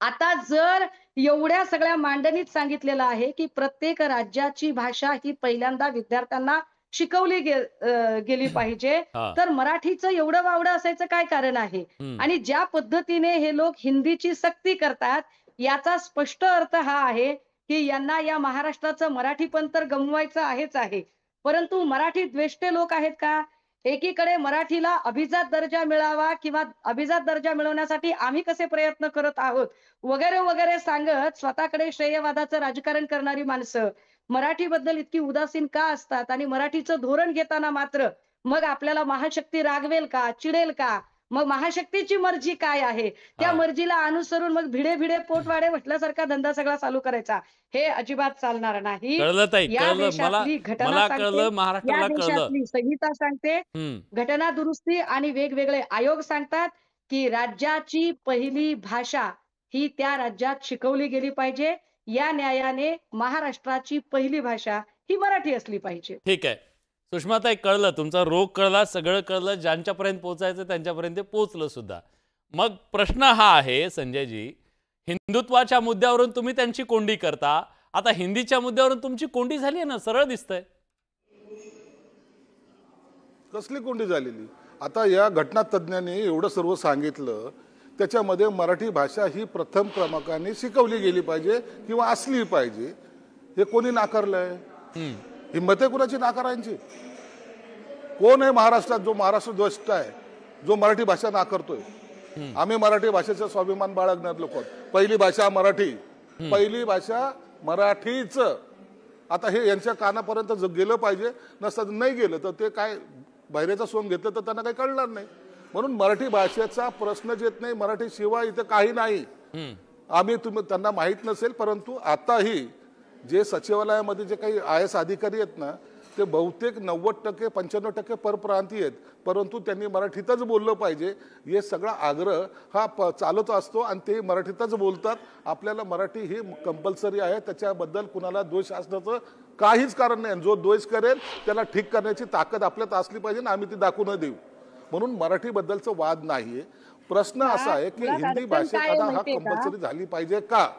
आता जर एवढ्या सगळ्या मांडणीत सांगितलेलं आहे की प्रत्येक राज्याची भाषा ही पहिल्यांदा विद्यार्थ्यांना शिकवली गेली पाहिजे, तर मराठीचं एवढं वावडं असायचं काय कारण आहे? आणि ज्या पद्धतीने हे लोक हिंदीची सक्ती करतात, याचा स्पष्ट अर्थ हा आहे की यांना या महाराष्ट्राचं मराठीपण तर गमवायचं आहेच आहे, परंतु मराठी द्वेष्टे लोक आहेत का? एकीकडे मराठीला अभिजात दर्जा मिळावा किंवा अभिजात दर्जा मिळवण्यासाठी आम्ही कसे प्रयत्न करत आहोत वगैरे वगैरे सांगत स्वतःकडे श्रेयवादाचं राजकारण करणारी माणसं मराठीबद्दल इतकी उदासीन का असतात? आणि मराठीचं धोरण घेताना मात्र मग आपल्याला महाशक्ती रागवेल का, चिडेल का? मग महाशक्तीची मर्जी काय आहे, त्या मर्जीला अनुसरून मग भिडे भिडे पोटवाडे म्हटल्यासारखा धंदा सगळा चालू करायचा, हे अजिबात चालणार नाही. या देशातली घटना सांगते, या देशातली संहिता सांगते, घटना दुरुस्ती आणि वेगवेगळे आयोग सांगतात की राज्याची पहिली भाषा ही त्या राज्यात शिकवली गेली पाहिजे. या न्यायाने महाराष्ट्राची पहिली भाषा ही मराठी असली पाहिजे. ठीक आहे सुषमाताई, कळलं तुमचा रोग, कळला, सगळं कळलं, ज्यांच्यापर्यंत पोहोचायचं त्यांच्यापर्यंत पोहोचलं सुद्धा. मग प्रश्न हा आहे संजयजी, हिंदुत्वाच्या मुद्द्यावरून तुम्ही त्यांची कोंडी करता, आता हिंदीच्या मुद्द्यावरून तुमची कोंडी झाली आहे ना, सरळ दिसतंय. कसली कोंडी झालेली? आता या घटना तज्ञांनी एवढं सर्व सांगितलं, त्याच्यामध्ये मराठी भाषा ही प्रथम क्रमांकाने शिकवली गेली पाहिजे किंवा असली पाहिजे, हे कोणी नाकारलंय? हिंमत आहे कुणाची नाकारायची? कोण आहे महाराष्ट्रात जो महाराष्ट्र द्वेष्ट आहे, जो मराठी भाषा नाकारतोय? आम्ही मराठी भाषेचा स्वाभिमान बाळगणार लोक. पहिली भाषा मराठी, पहिली भाषा मराठीच. आता हे यांच्या कानापर्यंत गेलं पाहिजे, नसतं नाही गेलं तर ते काय बाहेरचा सोंग घेतलं तर त्यांना काही कळणार नाही. म्हणून मराठी भाषेचा प्रश्नच येत नाही, मराठी शिवाय इथं काही नाही. आम्ही त्यांना माहीत नसेल, परंतु आताही जे सचिवालयामध्ये जे काही IAS अधिकारी आहेत ना, ते बहुतेक 90% 95% परप्रांतीय आहेत, परंतु त्यांनी मराठीतच बोललं पाहिजे हे सगळा आग्रह हा चालत असतो आणि ते मराठीतच बोलतात. आपल्याला मराठी ही कंपल्सरी आहे, त्याच्याबद्दल कुणाला द्वेष असण्याचं काहीच कारण नाही. जो द्वेष करेल त्याला ठीक करण्याची ताकद आपल्यात असली पाहिजे आणि आम्ही ती दाखवून देऊ. म्हणून मराठीबद्दलचा वाद नाहीये. प्रश्न असा आहे की हिंदी भाषेत आता हा कंपल्सरी झाली पाहिजे का?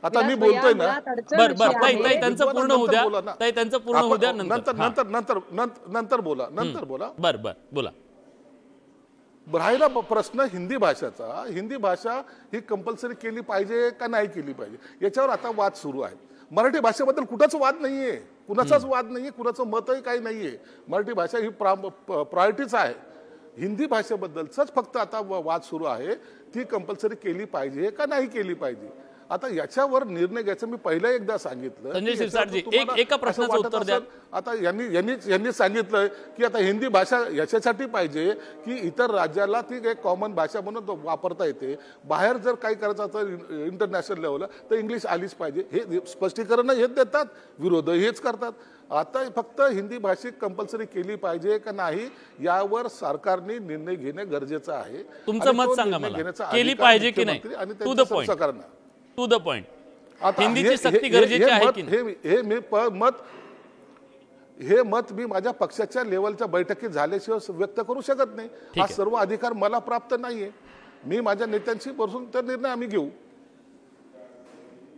आता मी बोलतोय ना, त्यांचं पूर्ण होऊ द्या, त्यांचं पूर्ण होऊ द्या, नंतर बोला. बोला. राहिला प्रश्न हिंदी भाषेचा. हिंदी भाषा ही कंपल्सरी केली पाहिजे का नाही केली पाहिजे, याच्यावर आता वाद सुरू आहे. मराठी भाषेबद्दल कुठंच वाद नाहीये, कुणाचाच वाद नाहीये, कुणाचं मतही काही नाहीये. मराठी भाषा ही प्रायोरिटीच आहे. हिंदी भाषेबद्दलच फक्त आता वाद सुरू आहे, ती कंपल्सरी केली पाहिजे का नाही केली पाहिजे. आता याच्यावर निर्णय घ्यायचा मी पहिला एकदा सांगितलं. संजय शिरसाटजी, एका प्रश्नाचं उत्तर द्या. आता यांनी सांगितलं की आता हिंदी भाषा याच्यासाठी पाहिजे की इतर राज्याला ती एक कॉमन भाषा म्हणून वापरता येते. बाहेर जर काही करायचं तर इंटरनॅशनल लेवलला तर इंग्लिश आलीच पाहिजे, हे स्पष्टीकरण हेच देतात, विरोध हेच करतात. आता फक्त हिंदी भाषिक कंपल्सरी केली पाहिजे का नाही यावर सरकारने निर्णय घेणे गरजेचं आहे. तुमचं मत सांगा मला, केली पाहिजे की नाही? To the point. हिंदीची सक्ती गरजेची आहे की नाही? हे मत मी माझ्या पक्षाच्या लेवलच्या बैठकीत झाल्याशिवाय व्यक्त करू शकत नाही. हा सर्व अधिकार मला प्राप्त नाहीये. मी माझ्या नेत्यांशी बसून तर निर्णय आम्ही घेऊ.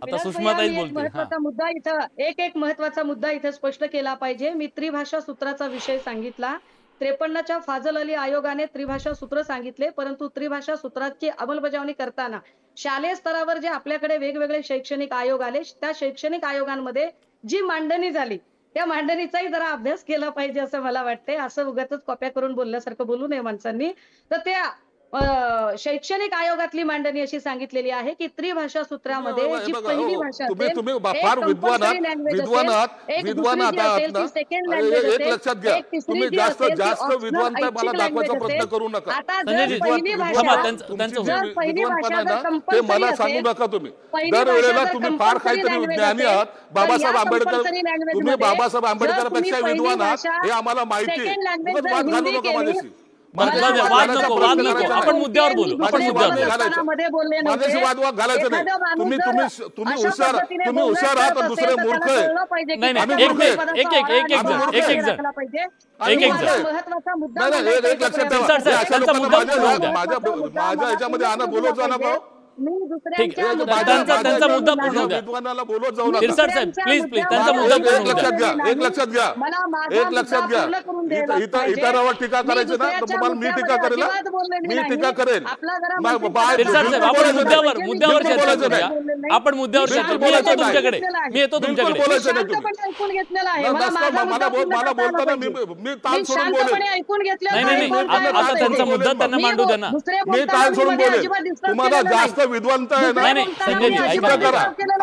आता सुषमाताई बोलतील. महत्त्वाचा मुद्दा इथं एक महत्त्वाचा मुद्दा इथे स्पष्ट केला पाहिजे. मी त्रिभाषा सूत्राचा विषय सांगितला. 53च्या फाजल अली आयोगाने त्रिभाषा सूत्र सांगितले, परंतु त्रिभाषा सूत्राची अंमलबजावणी करताना शालेय स्तरावर जे आपल्याकडे वेगवेगळे शैक्षणिक आयोग आले, त्या शैक्षणिक आयोगांमध्ये जी मांडणी झाली त्या मांडणीचाही जरा अभ्यास केला पाहिजे असं मला वाटतंय. असं उगाचच कॉप्या करून बोलल्यासारखं बोलू नये माणसांनी. तर त्या शैक्षणिक आयोगातली मांडणी अशी सांगितलेली आहे की त्रिभाषा सूत्रामध्ये जी पहिली भाषा फार विद्वान एक लक्षात घ्या, तुम्ही जास्त विद्वानता मला दाखवायचा प्रयत्न करू नका. ते मला सांगू नका. तुम्ही दरवेळेला तुम्ही फार काहीतरी ज्ञानी आहात. बाबासाहेब आंबेडकर, तुम्ही बाबासाहेब आंबेडकरांपेक्षा विद्वान आहात हे आम्हाला माहिती आहे. वाद घालू नका माझ्याशी. वाद नको, आपण मुद्द्यावर बोलू. आपण मुद्द्यावर घालायचं नाही. तुम्ही हुशार आहात, दुसरे मूर्ख आहे. नाही नाही, एक जण एक लक्षात ठेवा. माझ्या याच्यामध्ये आणा, बोलत जा ना भाऊ. त्यांचा मुद्दा पूर्ण होऊ द्या. शिरसाट साहेब प्लीज त्यांचा मुद्दा पूर्ण लक्षात घ्या. एक लक्षात घ्या. इतरांवर टीका करायची ना, तर तुम्हाला मी टीका करेल. शिरसाट साहेब आपण मुद्द्यावर चर्चा करूया. आपण मुद्द्यावर चर्चा. मी येतो तुमच्याकडे. मला बोलताना मी ताण सोडून बोलेल. नाही, आता त्यांचा मुद्दा त्यांना मांडू द्या ना. मी ताण सोडून बोलेल. तुम्हाला जास्त विद्वंत आहे ना,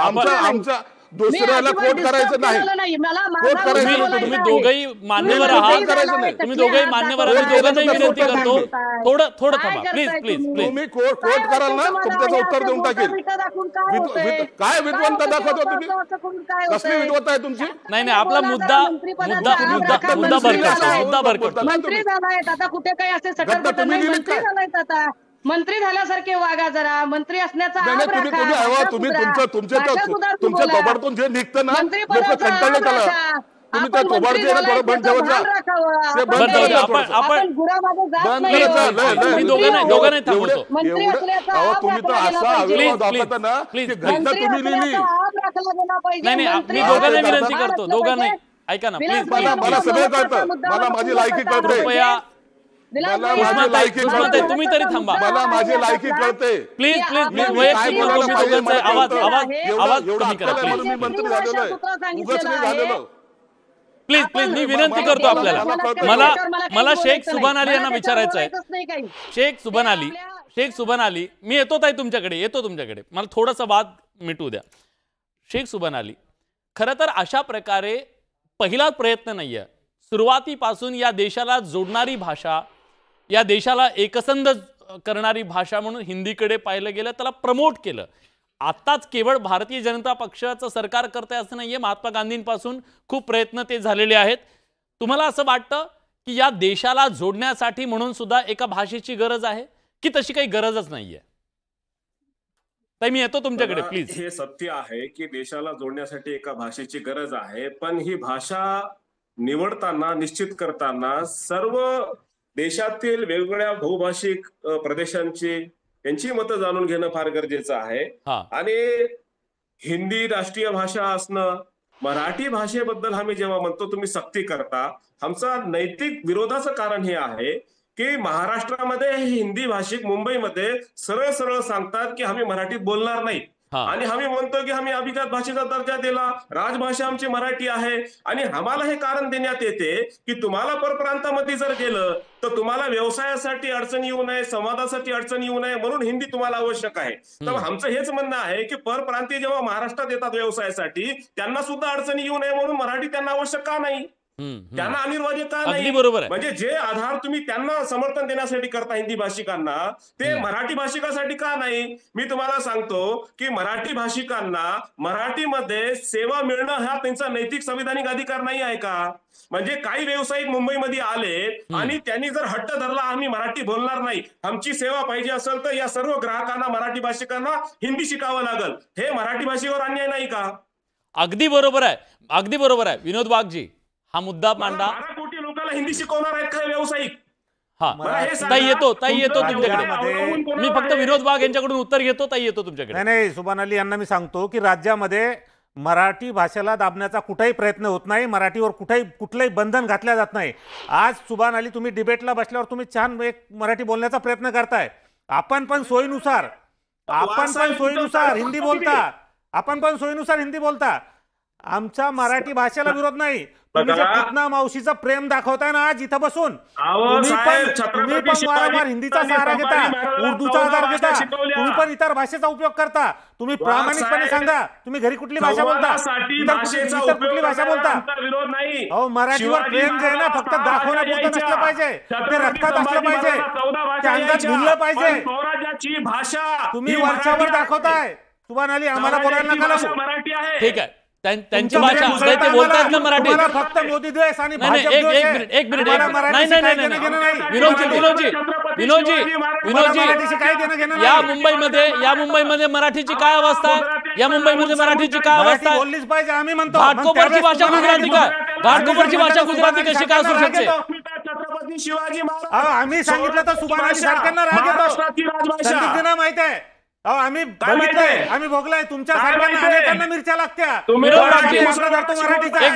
आमच्या दुसऱ्याला कोट करायचं नाही. तुम्ही दोघंही मान्यवर आहात. तुम्ही दोघंही मान्यवर आहात. दोघांनाही विनंती करतो थोडं थांबा प्लीज. तुम्ही कोट कराल ना, तुमच्याचं उत्तर देऊन टाकेल. काय विद्वंत दाखवतो तुम्ही? कसली विद्वत्ता आहे तुमची? नाही आपला मुद्दा भरकटतो. मंत्री झालाय आता, कुठे काही असे सटक मंत्री झालाय आता. मंत्री झाल्यासारखे वागा जरा. मंत्री असण्याचा तुमच्या थोबाडतून जे निघतं ना, लोक कंटाळले त्याला. तुम्ही त्या थोबाड जे थोडं बंद ठेवत जा. तुम्ही तर असा आविर्भाव दाखवता ना की घटना तुम्ही लिहिली. नाही मी दोघांना विनंती करतो. दोघांना ऐका ना प्लीज. मला सगळं कळतं. मला माझी लायकी कळते. तुम्ही तरी थांबा. मला माझी लायकी कळते. प्लीज आवाज कमी करा मी मंत्री झालेलो आहे, उगाच नाही झालेलो. प्लीज मी विनंती करतो आपल्याला. मला शेख सुभान अली यांना विचारायचं आहे. शेख सुभान अली मी येतो तुमच्याकडे. मला थोडासा वाद मिटू द्या. शेख सुभान अली, खरं तर अशा प्रकारे पहिला प्रयत्न नाहीये. सुरुवातीपासून या देशाला जोडणारी भाषा, या देशाला एकसंध करणारी भाषा म्हणून हिंदीकडे पाहिलं गेलं, त्याला प्रमोट केलं. आत्ताच केवळ भारतीय जनता पक्षाचं सरकार करतंय असं नाहीये. महात्मा गांधींपासून खूप प्रयत्न ते झालेले आहेत. तुम्हाला असं वाटतं की या देशाला जोडण्यासाठी म्हणून सुद्धा एका भाषेची गरज आहे, की तशी काही गरजच नाहीये? ताई मी येतो तुमच्याकडे प्लीज. हे सत्य आहे की देशाला जोडण्यासाठी एका भाषेची गरज आहे, पण ही भाषा निवडताना, निश्चित करताना सर्व देशातील वेगवेगळ्या बहुभाषिक प्रदेशांची त्यांची मतं जाणून घेणं फार गरजेचं आहे. आणि हिंदी राष्ट्रीय भाषा असणं, मराठी भाषेबद्दल आम्ही जेव्हा म्हणतो तुम्ही सक्ती करता, आमचा नैतिक विरोधाचं कारण हे आहे की महाराष्ट्रामध्ये हिंदी भाषिक मुंबईमध्ये सरळ सरळ सांगतात की आम्ही मराठीत बोलणार नाही. आणि आम्ही म्हणतो की आम्ही अभिजात भाषेचा दर्जा दिला, राजभाषा आमची मराठी आहे. आणि आम्हाला हे कारण देण्यात येते की तुम्हाला परप्रांतामध्ये जर गेलं तर तुम्हाला व्यवसायासाठी अडचण येऊ नये, संवादासाठी अडचण येऊ नये, म्हणून हिंदी तुम्हाला आवश्यक आहे. तर आमचं हेच म्हणणं आहे की परप्रांतीय जेव्हा महाराष्ट्रात येतात व्यवसायासाठी, त्यांना सुद्धा अडचणी येऊ नये म्हणून मराठी त्यांना आवश्यक का नाही? त्यांना अनिवार्य का नाही? म्हणजे जे आधार तुम्ही त्यांना समर्थन देण्यासाठी करता हिंदी भाषिकांना, ते मराठी भाषिकासाठी का नाही? मी तुम्हाला सांगतो की मराठी भाषिकांना मराठीमध्ये सेवा मिळणं हा त्यांचा नैतिक संविधानिक अधिकार नाही आहे का? म्हणजे काही व्यावसायिक मुंबईमध्ये आले आणि त्यांनी जर हट्ट धरला आम्ही मराठी बोलणार नाही, आमची सेवा पाहिजे असेल तर या सर्व ग्राहकांना, मराठी भाषिकांना हिंदी शिकावं लागल. हे मराठी भाषेवर अन्याय नाही का? अगदी बरोबर आहे विनोद वाघजी. हा मुद्दा मांडा. 12 कोटी लोकांना हिंदी शिकवणार आहेत का व्यावसायिक? ताई येतो तुमच्याकडे. मी फक्त विनोद वाघ यांच्याकडून उत्तर घेतो. ताई येतो तुमच्याकडे. नाही सुभान अली यांना मी सांगतो की राज्यामध्ये मराठी भाषेला दाबण्याचा कुठलाही प्रयत्न होत नाही. मराठीवर कुठलंही बंधन घातलं जात नाही. आज सुभान अली तुम्ही डिबेटला बसल्यावर तुम्ही छान एक मराठी बोलण्याचा प्रयत्न करताय. आपण पण सोयीनुसार हिंदी बोलता. हिंदी बोलता. आमच्या मराठी भाषेला विरोध नाही. तुम्ही जे पुतना मावशीचं प्रेम दाखवताय ना आज इथं बसून, तुम्ही पण वारंवार हिंदीचा सहारा घेता, उर्दूचा आधार घेता, तुम्ही पण इतर भाषेचा उपयोग करता. तुम्ही प्रामाणिकपणे सांगा तुम्ही घरी कुठली भाषा बोलता, इतर कुठली भाषा बोलता? अहो मराठीवर प्रेम जे आहे ना फक्त दाखवण्यापुरतं नसलं पाहिजे, ते रक्तात असलं पाहिजे, ते अंगात भुललं पाहिजे. भाषा तुम्ही वरच्यावर दाखवताय. सुभान अली आम्हाला बोलायला नका. ठीक आहे त्यांची भाषा ते बोलतात ना मराठी. फक्त मोदी द्वेष आणि एक मिनिट विनोदजी या मुंबईमध्ये मराठीची काय अवस्था आहे? या मुंबईमध्ये मराठीची काय अवस्था आहे? बोललीच पाहिजे आम्ही म्हणतो. घाटकोपरची भाषा गुजराती काय? घाटकोपरची भाषा गुजराती कशी काय असू शकते? छत्रपती शिवाजी महाराज आम्ही सांगितलं तर सुभाष अली सारख्यांना राग येतो. माहित आहे आम्ही बघितलंय, आम्ही भोगलाय. तुमच्या सारख्यांना अनेकांना मिरच्या लागत्या. एक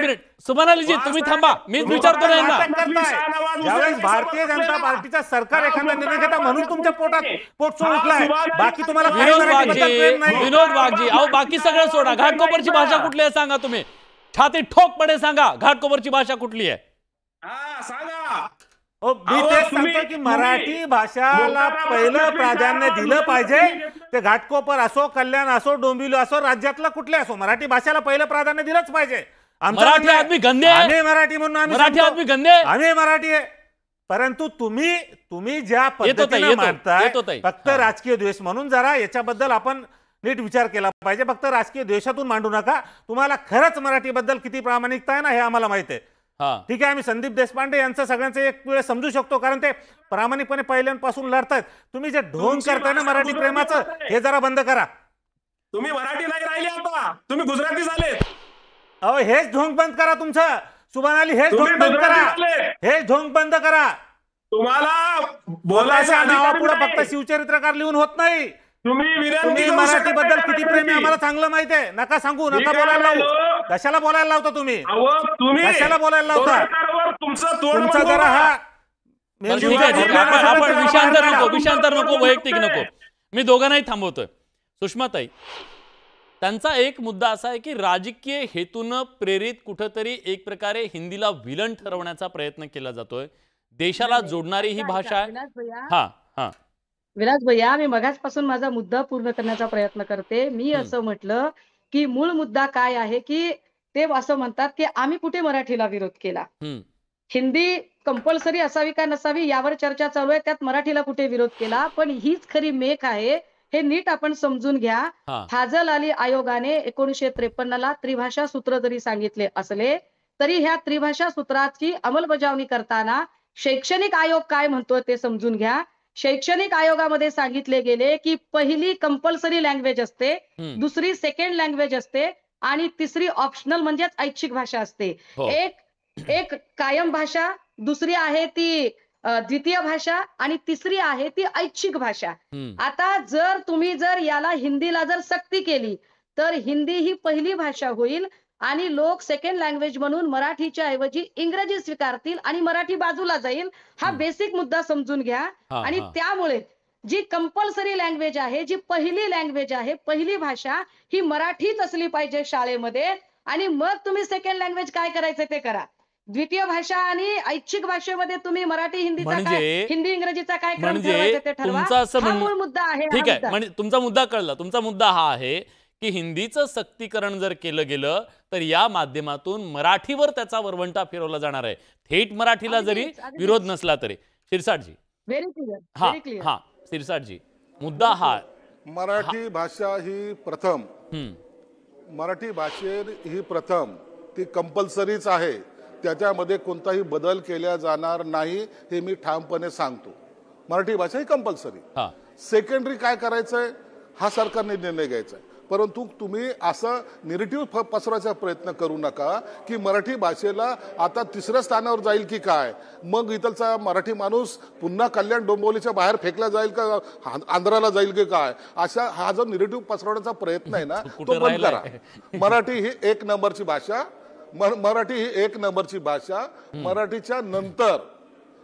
मिनिट सुभाष अलीजी तुम्ही थांबा, मीच विचारतो ना. ज्यावेळेस भारतीय जनता पार्टीचा सरकार एखादा निर्णय घेता म्हणून तुमच्या पोटसो उठलाय. बाकी तुम्हाला विनोद वाघजी अहो बाकी सगळं सोडा. घाटकोपरची भाषा कुठली आहे सांगा तुम्ही. छाती ठोकपणे सांगा घाटकोपरची भाषा कुठली आहे? सांगा. मी तेच सांगतो की मराठी भाषाला पहिलं प्राधान्य दिलं पाहिजे. ते घाटकोपर असो, कल्याण असो, डोंबिवली असो, राज्यातला कुठले असो, मराठी भाषेला पहिलं प्राधान्य दिलंच पाहिजे. मराठी आदमी गंदे आम्ही मराठी म्हणून मराठी आदमी गंदे आम्ही मराठी आहे. परंतु तुम्ही ज्या पद्धतीने मांडताय फक्त राजकीय द्वेष म्हणून जरा याच्याबद्दल आपण नीट विचार केला पाहिजे. फक्त राजकीय द्वेषातून मांडू नका. तुम्हाला खरंच मराठीबद्दल किती प्रामाणिकता आहे ना हे आम्हाला माहिती आहे. ठीक आहे, आम्ही संदीप देशपांडे यांचं सगळ्यांचं एक वेळ समजू शकतो कारण ते प्रामाणिकपणे पहिल्यांपासून लढतायत. तुम्ही जे ढोंग करताय ना मराठी प्रेमाचं हे जरा बंद करा. तुम्ही मराठी नाही राहिले आता, तुम्ही गुजराती झाले. अहो हेच ढोंग बंद करा तुमचं. सुभाष अली हेच ढोंग बंद करा. हेच ढोंग बंद करा. तुम्हाला बोलायच्या नावापुढे फक्त शिवचरित्रकार लिहून होत नाही. तुम्ही मराठी बद्दल किती प्रेमी आम्हाला चांगलं माहिती आहे. नका सांगू, नका बोलायला लावू. कशाला बोलायला लावता तुम्ही? कशाला बोलायला लावता? तुमचा जरा हा आपण विषयांतर नको वैयक्तिक नको. मी दोघांनाही थांबवतोय. सुषमाताई त्यांचा एक मुद्दा असा आहे की राजकीय हेतून प्रेरित कुठेतरी एक प्रकारे हिंदीला विलन ठरवण्याचा प्रयत्न केला जातोय. देशाला जोडणारी ही भाषा आहे. विलास भैया मी मगाचपासून माझा मुद्दा पूर्ण करण्याचा प्रयत्न करते. मी असं म्हटलं की मूळ मुद्दा काय आहे की ते असं म्हणतात की आम्ही कुठे मराठीला विरोध केला. हिंदी कंपल्सरी असावी का नसावी यावर चर्चा चालू आहे. त्यात मराठीला कुठे विरोध केला. पण हीच खरी मेक आहे हे नीट आपण समजून घ्या. फाजल अली आयोगाने 1953ला त्रिभाषा सूत्र जरी सांगितले असले तरी ह्या त्रिभाषा सूत्राची अंमलबजावणी करताना शैक्षणिक आयोग काय म्हणतोय ते समजून घ्या. शैक्षणिक आयोगामध्ये सांगितले गेले की पहिली कंपल्सरी लँग्वेज असते, दुसरी सेकंड लँग्वेज असते आणि तिसरी ऑप्शनल म्हणजेच ऐच्छिक भाषा असते. एक कायम भाषा, दुसरी आहे ती द्वितीय भाषा आणि तिसरी आहे ती ऐच्छिक भाषा. आता तुम्ही याला हिंदीला जर सक्ती केली तर हिंदी ही पहिली भाषा होईल आणि लोक सेकंड लँग्वेज म्हणून मराठीच्या ऐवजी इंग्रजी स्वीकारतील आणि मराठी बाजूला जाईल. हा बेसिक मुद्दा समजून घ्या. आणि त्यामुळे जी कंपल्सरी लँग्वेज आहे, जी पहिली लँग्वेज आहे, पहिली भाषा ही मराठीच असली पाहिजे शाळेमध्ये. आणि मग तुम्ही सेकंड लँग्वेज काय करायचं ते करा. द्वितीय भाषा आणि ऐच्छिक भाषेमध्ये तुम्ही मराठी हिंदीचा काय, हिंदी इंग्रजीचा काय क्रम ठरवायचा ते ठरवा. हा मूळ मुद्दा आहे. ठीक आहे, म्हणजे तुमचा मुद्दा कळला. तुमचा मुद्दा हा आहे की हिंदीचं सक्तीकरण जर केलं गेलं तर या माध्यमातून मराठीवर त्याचा वरवंटा फिरवला जाणार आहे. थेट मराठीला जरी विरोध नसला तरी. शिरसाटजी. Very clear. हा शिरसाटजी मुद्दा हा मराठी भाषा ही प्रथम, मराठी भाषेत ही प्रथम ती कंपल्सरीच आहे. त्याच्यामध्ये कोणताही बदल केला जाणार नाही हे मी ठामपणे सांगतो. मराठी भाषा ही कंपल्सरी. सेकंडरी काय करायचंय हा सरकारने निर्णय घ्यायचा आहे. परंतु तुम्ही असं निगेटिव्ह पसरवायचा प्रयत्न करू नका की मराठी भाषेला आता तिसऱ्या स्थानावर जाईल की काय, मग इथलचा मराठी माणूस पुन्हा कल्याण डोंबिवलीच्या बाहेर फेकला जाईल का, आंध्राला जाईल की काय, अशा हा जो निगेटिव्ह पसरवण्याचा प्रयत्न आहे ना तो बंद करा. मराठी ही एक नंबरची भाषा. मराठी ही एक नंबरची भाषा. मराठीच्या नंतर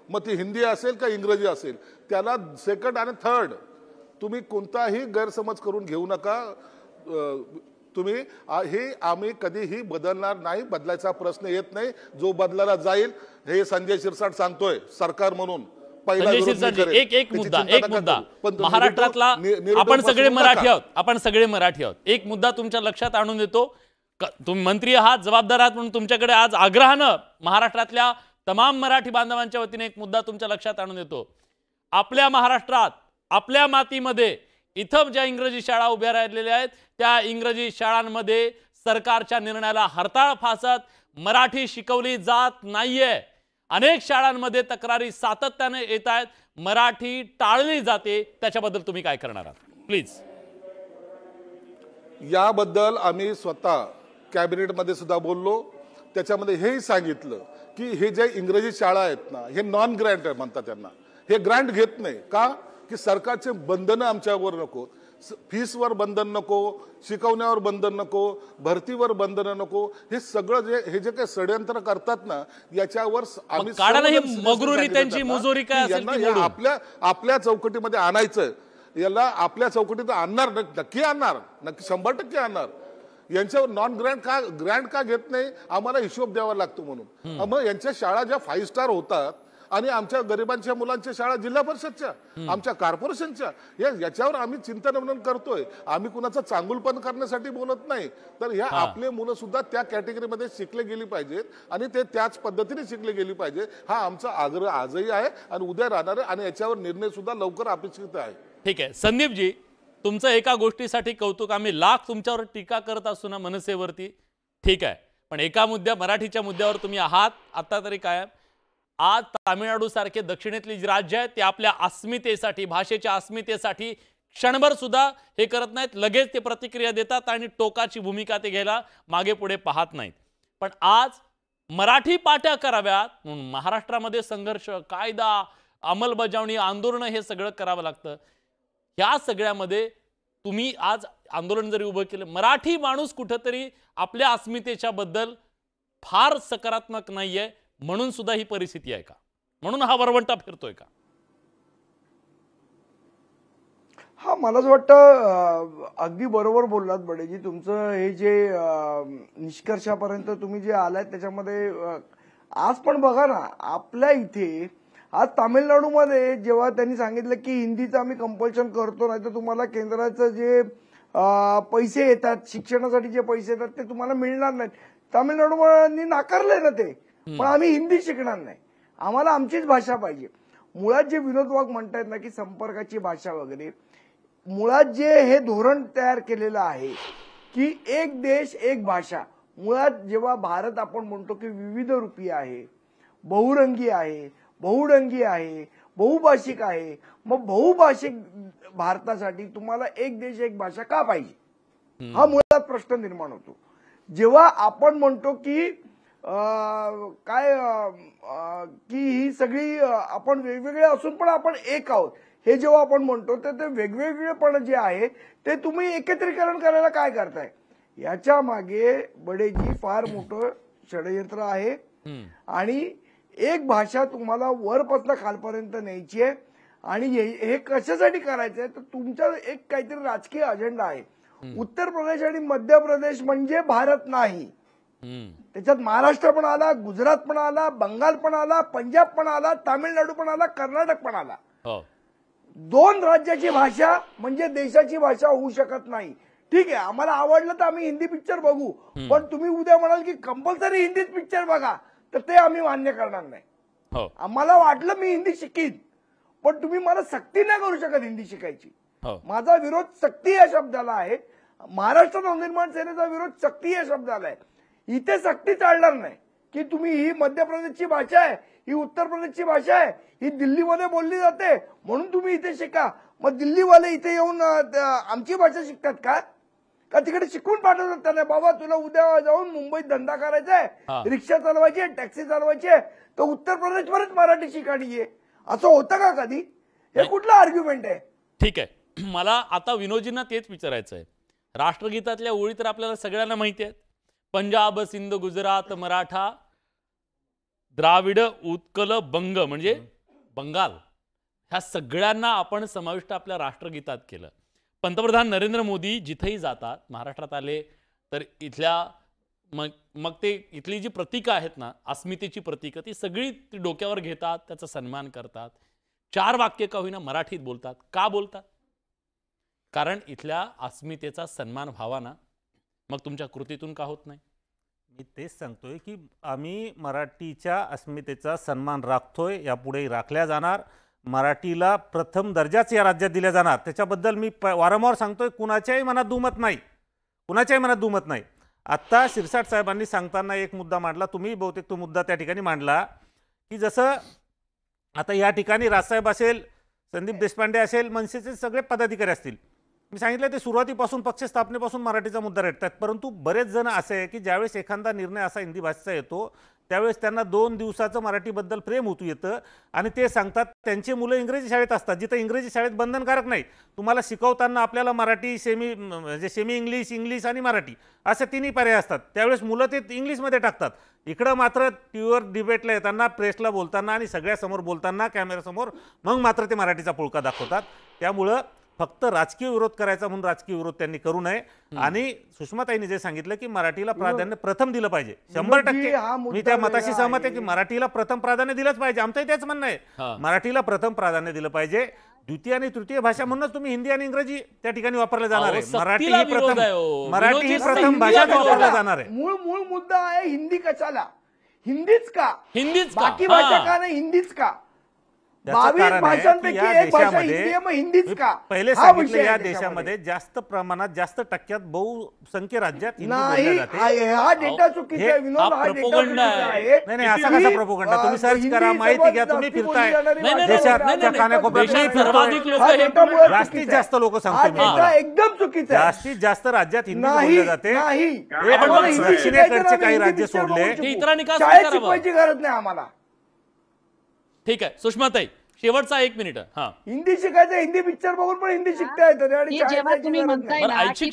मग ती हिंदी असेल का इंग्रजी असेल त्याला सेकंड आणि थर्ड. तुम्ही कोणताही गैरसमज करून घेऊ नका. तुम्ही हे आम्ही कधीही बदलणार नाही. बदलायचा प्रश्न येत नाही. जो बदलायला जाईल हे संजय शिरसाट सांगतोय सरकार म्हणून. एक मुद्दा महाराष्ट्रातला आपण सगळे मराठी आहोत. एक मुद्दा तुमच्या लक्षात आणून देतो. तुम्ही मंत्री आहात, जबाबदार आहात म्हणून तुमच्याकडे आज आग्रहानं महाराष्ट्रातल्या तमाम मराठी बांधवांच्या वतीने एक मुद्दा तुमच्या लक्षात आणून देतो. आपल्या महाराष्ट्रात, आपल्या मातीमध्ये इथं ज्या इंग्रजी शाळा उभ्या राहिलेल्या आहेत त्या इंग्रजी शाळांमध्ये सरकारच्या निर्णयाला हरताळ फासत मराठी शिकवली जात नाहीये। अनेक शाळांमध्ये तक्रारी सातत्याने येत आहेत, मराठी टाळली जाते, त्याच्याबद्दल तुम्ही काय करणार आहात प्लीज? याबद्दल आम्ही स्वतः कॅबिनेटमध्ये सुद्धा बोललो, त्याच्यामध्ये हेही सांगितलं की हे जे इंग्रजी शाळा आहेत ना, हे नॉन ग्रँट म्हणतात त्यांना, हे ग्रँट घेत नाही का की सरकारचे बंधनं आमच्यावर नको, फीसवर बंधन नको, शिकवण्यावर बंधन नको, भरतीवर बंधनं नको, हे सगळं हे जे काही षडयंत्र करतात ना याच्यावर आम्ही आपल्या चौकटीमध्ये आणायचं, याला आपल्या चौकटीत आणणार, नक्की आणणार, नक्की 100% आणणार। यांच्यावर नॉन ग्रँट का घेत नाही, आम्हाला हिशोब द्यावा लागतो म्हणून। मग यांच्या शाळा ज्या 5 स्टार होतात आणि आमच्या गरिबांच्या मुलांच्या शाळा जिल्हा परिषदच्या, आमच्या कॉर्पोरेशनच्या, याच्यावर आम्ही चिंतन करतोय। आम्ही कुणाचं चांगुलपण करण्यासाठी बोलत नाही, तर ह्या आपले मुलं सुद्धा त्या कॅटेगरीमध्ये शिकले गेली पाहिजेत आणि ते त्याच पद्धतीने शिकले गेली पाहिजे, हा आमचा आग्रह आजही आहे आणि उद्या राहणार आहे आणि याच्यावर निर्णय सुद्धा लवकर अपेक्षित आहे। ठीक आहे संदीपजी, तुमचं एका गोष्टीसाठी कौतुक, आम्ही लाख तुमच्यावर टीका करत असू ना मनसेवरती, ठीक आहे, पण एका मराठीच्या मुद्द्यावर तुम्ही आहात आता तरी काय? आज तामिळनाडू सारखे दक्षिणेतली जी राज्य आहेत ते आपल्या अस्मितेसाठी, भाषेच्या अस्मितेसाठी क्षणभर सुद्धा हे करत नाहीत, लगेच ते प्रतिक्रिया देतात आणि टोकाची भूमिका ते घ्यायला मागे पुढे पाहत नाहीत। पण आज मराठी पाट्या कराव्यात म्हणून महाराष्ट्रामध्ये संघर्ष, कायदा, अंमलबजावणी, आंदोलन हे सगळं करावं लागतं। ह्या सगळ्यामध्ये तुम्ही आज आंदोलन जरी उभं केलं, मराठी माणूस कुठेतरी आपल्या अस्मितेच्या बद्दल फार सकारात्मक नाहीये म्हणून सुद्धा ही परिस्थिती आहे का? म्हणून हा वरवंटा फिरतोय का? हा, मला असं वाटतं अगदी बरोबर बोललात बडेजी, तुमचं हे जे निष्कर्षापर्यंत तुम्ही जे आलात त्याच्यामध्ये आज पण बघा ना, आपल्या इथे आज तामिळनाडूमध्ये जेव्हा त्यांनी सांगितलं की हिंदीचं आम्ही कंपल्शन करतो, नाही तर तुम्हाला केंद्राचं जे पैसे येतात, शिक्षणासाठी जे पैसे येतात ते तुम्हाला मिळणार नाहीत, तामिळनाडूने नाकारलंय ना ते, पण आम्ही हिंदी शिकणार नाही, आम्हाला आमचीच भाषा पाहिजे। मुळात जे विनोद वाघ म्हणतायत ना की संपर्काची भाषा वगैरे, मुळात जे हे धोरण तयार केलेलं आहे की एक देश एक भाषा, मुळात जेव्हा भारत आपण म्हणतो की विविध रूपी आहे, बहुरंगी आहे, बहुढंगी आहे, बहुभाषिक आहे, मग बहुभाषिक भारतासाठी तुम्हाला एक देश एक भाषा का पाहिजे, हा मुळात प्रश्न निर्माण होतो। जेव्हा आपण म्हणतो की की ही सगळी आपण वेगवेगळे असून पण आपण एक आहोत, हे जेव्हा आपण म्हणतो तर ते वेगवेगळेपण जे आहे ते तुम्ही एकत्रीकरण करायला काय करताय, याच्या मागे बडेजी फार मोठं षडयंत्र आहे। आणि एक भाषा तुम्हाला वरपासून खालपर्यंत न्यायची आहे आणि हे कशासाठी करायचं आहे तर तुमचा एक काहीतरी राजकीय अजेंडा आहे। उत्तर प्रदेश आणि मध्य प्रदेश म्हणजे भारत नाही, त्याच्यात महाराष्ट्र पण आला, गुजरात पण आला, बंगाल पण आला, पंजाब पण आला, तामिळनाडू पण आला, कर्नाटक पण आला। 2 राज्याची भाषा म्हणजे देशाची भाषा होऊ शकत नाही। ठीक आहे, आम्हाला आवडलं तर आम्ही हिंदी पिक्चर बघू, पण तुम्ही उद्या म्हणाल की कंपल्सरी हिंदीत पिक्चर बघा तर ते आम्ही मान्य करणार नाही। आम्हाला वाटलं मी हिंदी शिकीन, पण तुम्ही मला सक्ती नाही करू शकत हिंदी शिकायची। माझा विरोध सक्ती या शब्दाला आहे, महाराष्ट्र नवनिर्माण सेनेचा विरोध सक्ती या शब्दाला आहे। इथे सक्ती चालणार नाही की तुम्ही ही मध्य प्रदेशची भाषा आहे, ही उत्तर प्रदेशची भाषा आहे, ही दिल्लीमध्ये बोलली जाते म्हणून तुम्ही इथे शिका, मग दिल्लीवाले इथे येऊन आमची भाषा शिकतात का तिकडे शिकून पाठवतात त्यांना, बाबा तुला उद्या जाऊन मुंबईत धंदा करायचा आहे, रिक्षा चालवायची आहे, टॅक्सी चालवायची आहे, तर उत्तर प्रदेशवरच मराठी शिकाणी आहे, असं होतं का कधी? हे कुठला आर्ग्युमेंट आहे? ठीक आहे, मला आता विनोदजींना तेच विचारायचं आहे। राष्ट्रगीतातल्या ओळी तर आपल्याला सगळ्यांना माहिती आहेत, पंजाब, सिंध, गुजरात, मराठा, द्राविड, उत्कल, बंग म्हणजे बंगाल, ह्या सगळ्यांना आपण समाविष्ट आपल्या राष्ट्रगीतात केलं। पंतप्रधान नरेंद्र मोदी जिथेही जातात, महाराष्ट्रात आले तर इथल्या मग ते इथली जी प्रतीकं आहेत ना, अस्मितेची प्रतीकं, ती सगळी ती डोक्यावर घेतात, त्याचा सन्मान करतात, 4 वाक्य का होईना मराठीत बोलतात। का बोलतात? कारण इथल्या अस्मितेचा सन्मान व्हावा ना, मग तुमच्या कृतीतून का होत नाही? मी तेच सांगतोय की आम्ही मराठीच्या अस्मितेचा सन्मान राखतोय, यापुढे राखल्या जाणार, मराठीला प्रथम दर्जाच या राज्यात दिला जाणार, त्याच्याबद्दल मी वारंवार सांगतोय, कुणाच्याही मनात दुमत नाही, कुणाच्याही मनात दुमत नाही। आत्ता शिरसाट साहेबांनी सांगताना एक मुद्दा मांडला, तुम्ही बहुतेक तो मुद्दा त्या ठिकाणी मांडला, की जसं आता या ठिकाणी राजसाहेब असेल, संदीप देशपांडे असेल, मनसेचे सगळे पदाधिकारी असतील, मी सांगितलं ते सुरुवातीपासून पक्ष स्थापनेपासून मराठीचा मुद्दा रेटतात, परंतु बरेच जण असे आहे की ज्यावेळेस एखादा निर्णय असा हिंदी भाषेचा येतो त्यावेळेस त्यांना 2 दिवसाचं मराठीबद्दल प्रेम होतू येतं आणि ते सांगतात त्यांची मुलं इंग्रजी शाळेत असतात, जिथं इंग्रजी शाळेत बंधनकारक नाही, तुम्हाला शिकवताना आपल्याला मराठी म्हणजे सेमी इंग्लिश आणि मराठी असे तिन्ही पर्याय असतात, त्यावेळेस मुलं ते इंग्लिशमध्ये टाकतात. इकडं मात्र टीव्हीवर डिबेटला येताना, प्रेसला बोलताना आणि सगळ्यासमोर बोलताना कॅमेऱ्यासमोर मग मात्र ते मराठीचा पुळका दाखवतात. त्यामुळं फक्त राजकीय विरोध करायचा म्हणून राजकीय विरोध त्यांनी करू नये. आणि सुषमाताईंनी जे सांगितलं की मराठीला प्राधान्य प्रथम दिलं पाहिजे, 100% मी त्या मताशी सहमत आहे की मराठीला प्रथम प्राधान्य दिलंच पाहिजे. आमचंही तेच म्हणणं आहे, मराठीला प्रथम प्राधान्य दिलं पाहिजे. द्वितीय आणि तृतीय भाषा म्हणूनच तुम्ही हिंदी आणि इंग्रजी त्या ठिकाणी वापरले जाणार आहे. मराठी ही प्रथम भाषा वापरल्या जाणार आहे. मूळ मुद्दा आहे हिंदी कशाला, हिंदीच का, बाकी भाषा का नाही, हिंदीच का, 22 भाषांपैकी एक भाषा हिंदी आहे, मग हिंदीच का. पहिले सांगितलं या देशामध्ये जास्त प्रमाणात जास्त टक्क्यात बहुसंख्य राज्यात हिंदी बोलली जाते. हा डेटा चुकीचा आहे विनोद, हा डेटा आहे. नाही असा कसा प्रोपगंडा, तुम्ही सर्च करा, माहिती घ्या, तुम्ही फिरताय देशात कानाकोपऱ्यात जास्तीत जास्त लोक सांगतो एकदम चुकीचा आहे. जास्तीत जास्त राज्यात हिंदी बोलली जाते. दक्षिणेकडचे काही राज्य सोडले, शाळेत शिकवायची गरज नाही आम्हाला. ठीक आहे सुषमाताई, शेवटचा 1 मिनिट. हिंदी शिकायचं, हिंदी पिक्चर बघून पण हिंदी शिकता येतं. जेव्हा तुम्ही म्हणताय ना की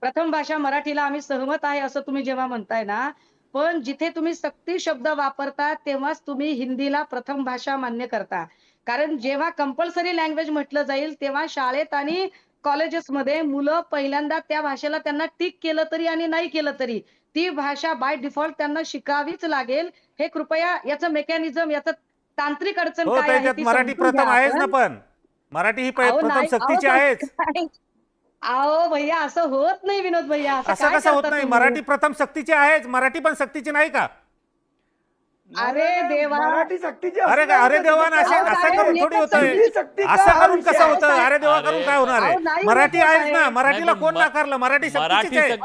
प्रथम भाषा मराठीला आम्ही सहमत आहे असं तुम्ही जेव्हा म्हणताय ना, पण जिथे तुम्ही सक्ती शब्द वापरता तेव्हाच तुम्ही हिंदीला प्रथम भाषा मान्य करता. कारण जेव्हा कंपल्सरी लँग्वेज म्हटलं जाईल तेव्हा शाळेत आणि कॉलेजेसमध्ये मुलं पहिल्यांदा त्या भाषेला त्यांना टिक केलं तरी आणि नाही केलं तरी ती भाषा बाय डिफॉल्ट त्यांना शिकावीच लागेल. हे कृपया याचं मेकॅनिझम, याचं तांत्रिक अडचण काय आहे, मराठी प्रथम आहेच ना, पण मराठी ही प्रथम सक्तीची आहेच. अहो भैया असं होत नाही विनोद भैया, असं कसं होत नाही, मराठी प्रथम सक्तीची आहेच, मराठी पण सक्तीची नाही का. अरे देवा, मराठी सक्तीची, अरे देवा, असं करून थोडी होतंय, असं करून कसं होतं, अरे देवा करून काय होणार आहे. मराठी आहेच ना, मराठीला कोण नाकारलं, मराठी सक्तीची आहे.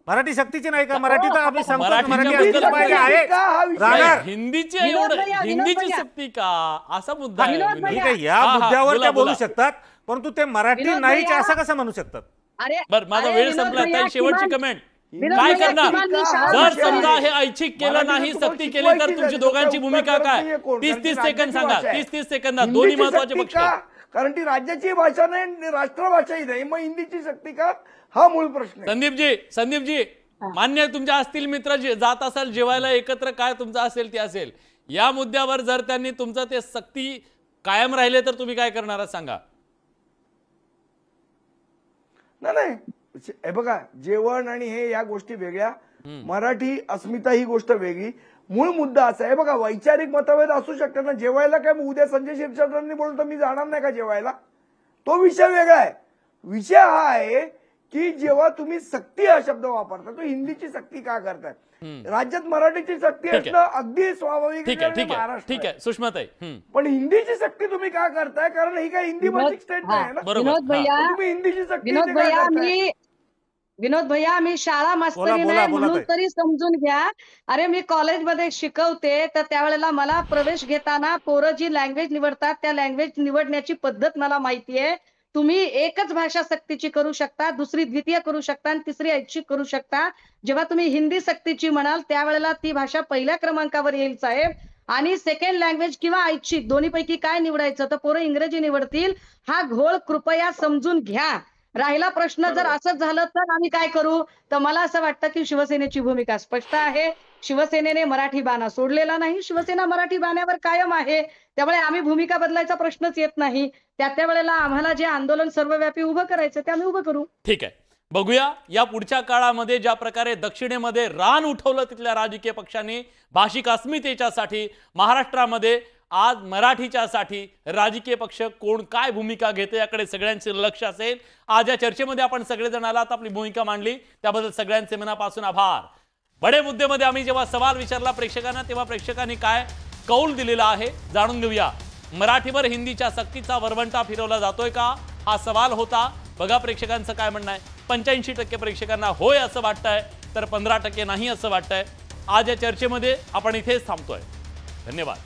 मराठी सक्तीची नाही का, मराठी तर आम्ही सांगतो मराठी असलं पाहिजे आहे राहणार. हिंदीची सक्ती का असा मुद्दा ठीक आहे, या मुद्द्यावर त्या बोलू शकतात, परंतु ते मराठी नाहीच असं कसं म्हणू शकतात. बरं माझा वेळ संपला. शेवटची कमेंट, काय करणार जर समजा हे ऐच्छिक केलं नाही, सक्ती केली तर तुमची दोघांची भूमिका काय? 30 सेकंद सांगा, 30 सेकंदात. दोन्ही महत्वाचे पक्ष, कारण ती राज्याची भाषा नाही, राष्ट्रभाषाही नाही, मग हिंदीची सक्ती का, हा मूळ प्रश्न. संदीपजी मान्य, तुमच्या असतील मित्र जात असाल जेवायला एकत्र, काय तुमचं असेल ते असेल, या मुद्द्यावर जर त्यांनी तुमचं ते सक्ती कायम राहिले तर तुम्ही काय करणार सांगा. नाही हे बघा, जेवण आणि हे या गोष्टी वेगळ्या, मराठी अस्मिता ही गोष्ट वेगळी. मूळ मुद्दा असा आहे बघा, वैचारिक मतभेद असू शकतात ना. जेवायला काय उद्या संजय शिरसाटांनी बोलतो मी जाणार नाही का जेवायला, तो विषय वेगळा आहे. विषय हा आहे की जेव्हा तुम्ही सक्ती हा शब्द वापरता, तो हिंदीची सक्ती का करताय. राज्यात मराठीची सक्ती असणं अगदी स्वाभाविक आहे. ठीक आहे सुषमाताई, पण हिंदीची सक्ती तुम्ही का करताय, कारण ही काय हिंदी भाषिक स्टेट नाही ना. तुम्ही हिंदीची सक्ती, विनोद भैया मी शाळा मास्तरी नाही म्हणून तरी समजून घ्या. अरे मी कॉलेजमध्ये शिकवते, तर त्यावेळेला मला प्रवेश घेताना पोरं जी लँग्वेज निवडतात त्या लँग्वेज निवडण्याची पद्धत मला माहिती आहे. तुम्ही एकच भाषा सक्तीची करू शकता, दुसरी द्वितीय करू शकता आणि तिसरी ऐच्छिक करू शकता. जेव्हा तुम्ही हिंदी सक्तीची म्हणाल त्यावेळेला ती भाषा पहिल्या क्रमांकावर येईल साहेब. आणि सेकंड लँग्वेज किंवा ऐच्छिक दोन्हीपैकी काय निवडायचं, तर पोरं इंग्रजी निवडतील. हा घोळ कृपया समजून घ्या. राहिला प्रश्न जर असंच झालं तर आम्ही काय करू, तर मला असं वाटतं की शिवसेनेची भूमिका स्पष्ट आहे. शिवसेनेने मराठी बाणा सोडलेला नाही, शिवसेना मराठी बाण्यावर कायम आहे. त्यामुळे आम्ही भूमिका बदलायचा प्रश्नच येत नाही. त्या वेळेला आम्हाला जे आंदोलन सर्वव्यापी उभं करायचं ते आम्ही उभं करू. ठीक आहे, बघूया या पुढच्या काळामध्ये ज्या प्रकारे दक्षिणेमध्ये रान उठवलं तिथल्या राजकीय पक्षांनी भाषिक अस्मितेच्यासाठी, महाराष्ट्रामध्ये आज मराठीच्यासाठी राजकीय पक्ष कोण काय भूमिका घेते याकडे सगळ्यांचे लक्ष असेल. आज या चर्चेमध्ये आपण सगळेजण आलात, आपली भूमिका मांडली, त्याबद्दल सगळ्यांचे मनापासून आभार. बडे मुद्देमध्ये आम्ही जेव्हा सवाल विचारला प्रेक्षकांना, तेव्हा प्रेक्षकांनी काय कौल दिलेला आहे जाणून घेऊया. मराठीवर हिंदीच्या सक्तीचा वरवंटा फिरवला जातोय का, हा सवाल होता. बघा प्रेक्षकांचं काय म्हणणं आहे. 85% प्रेक्षकांना होय असं वाटतंय, तर 15% नाही असं वाटतंय. आज या चर्चेमध्ये आपण इथेच थांबतोय. धन्यवाद.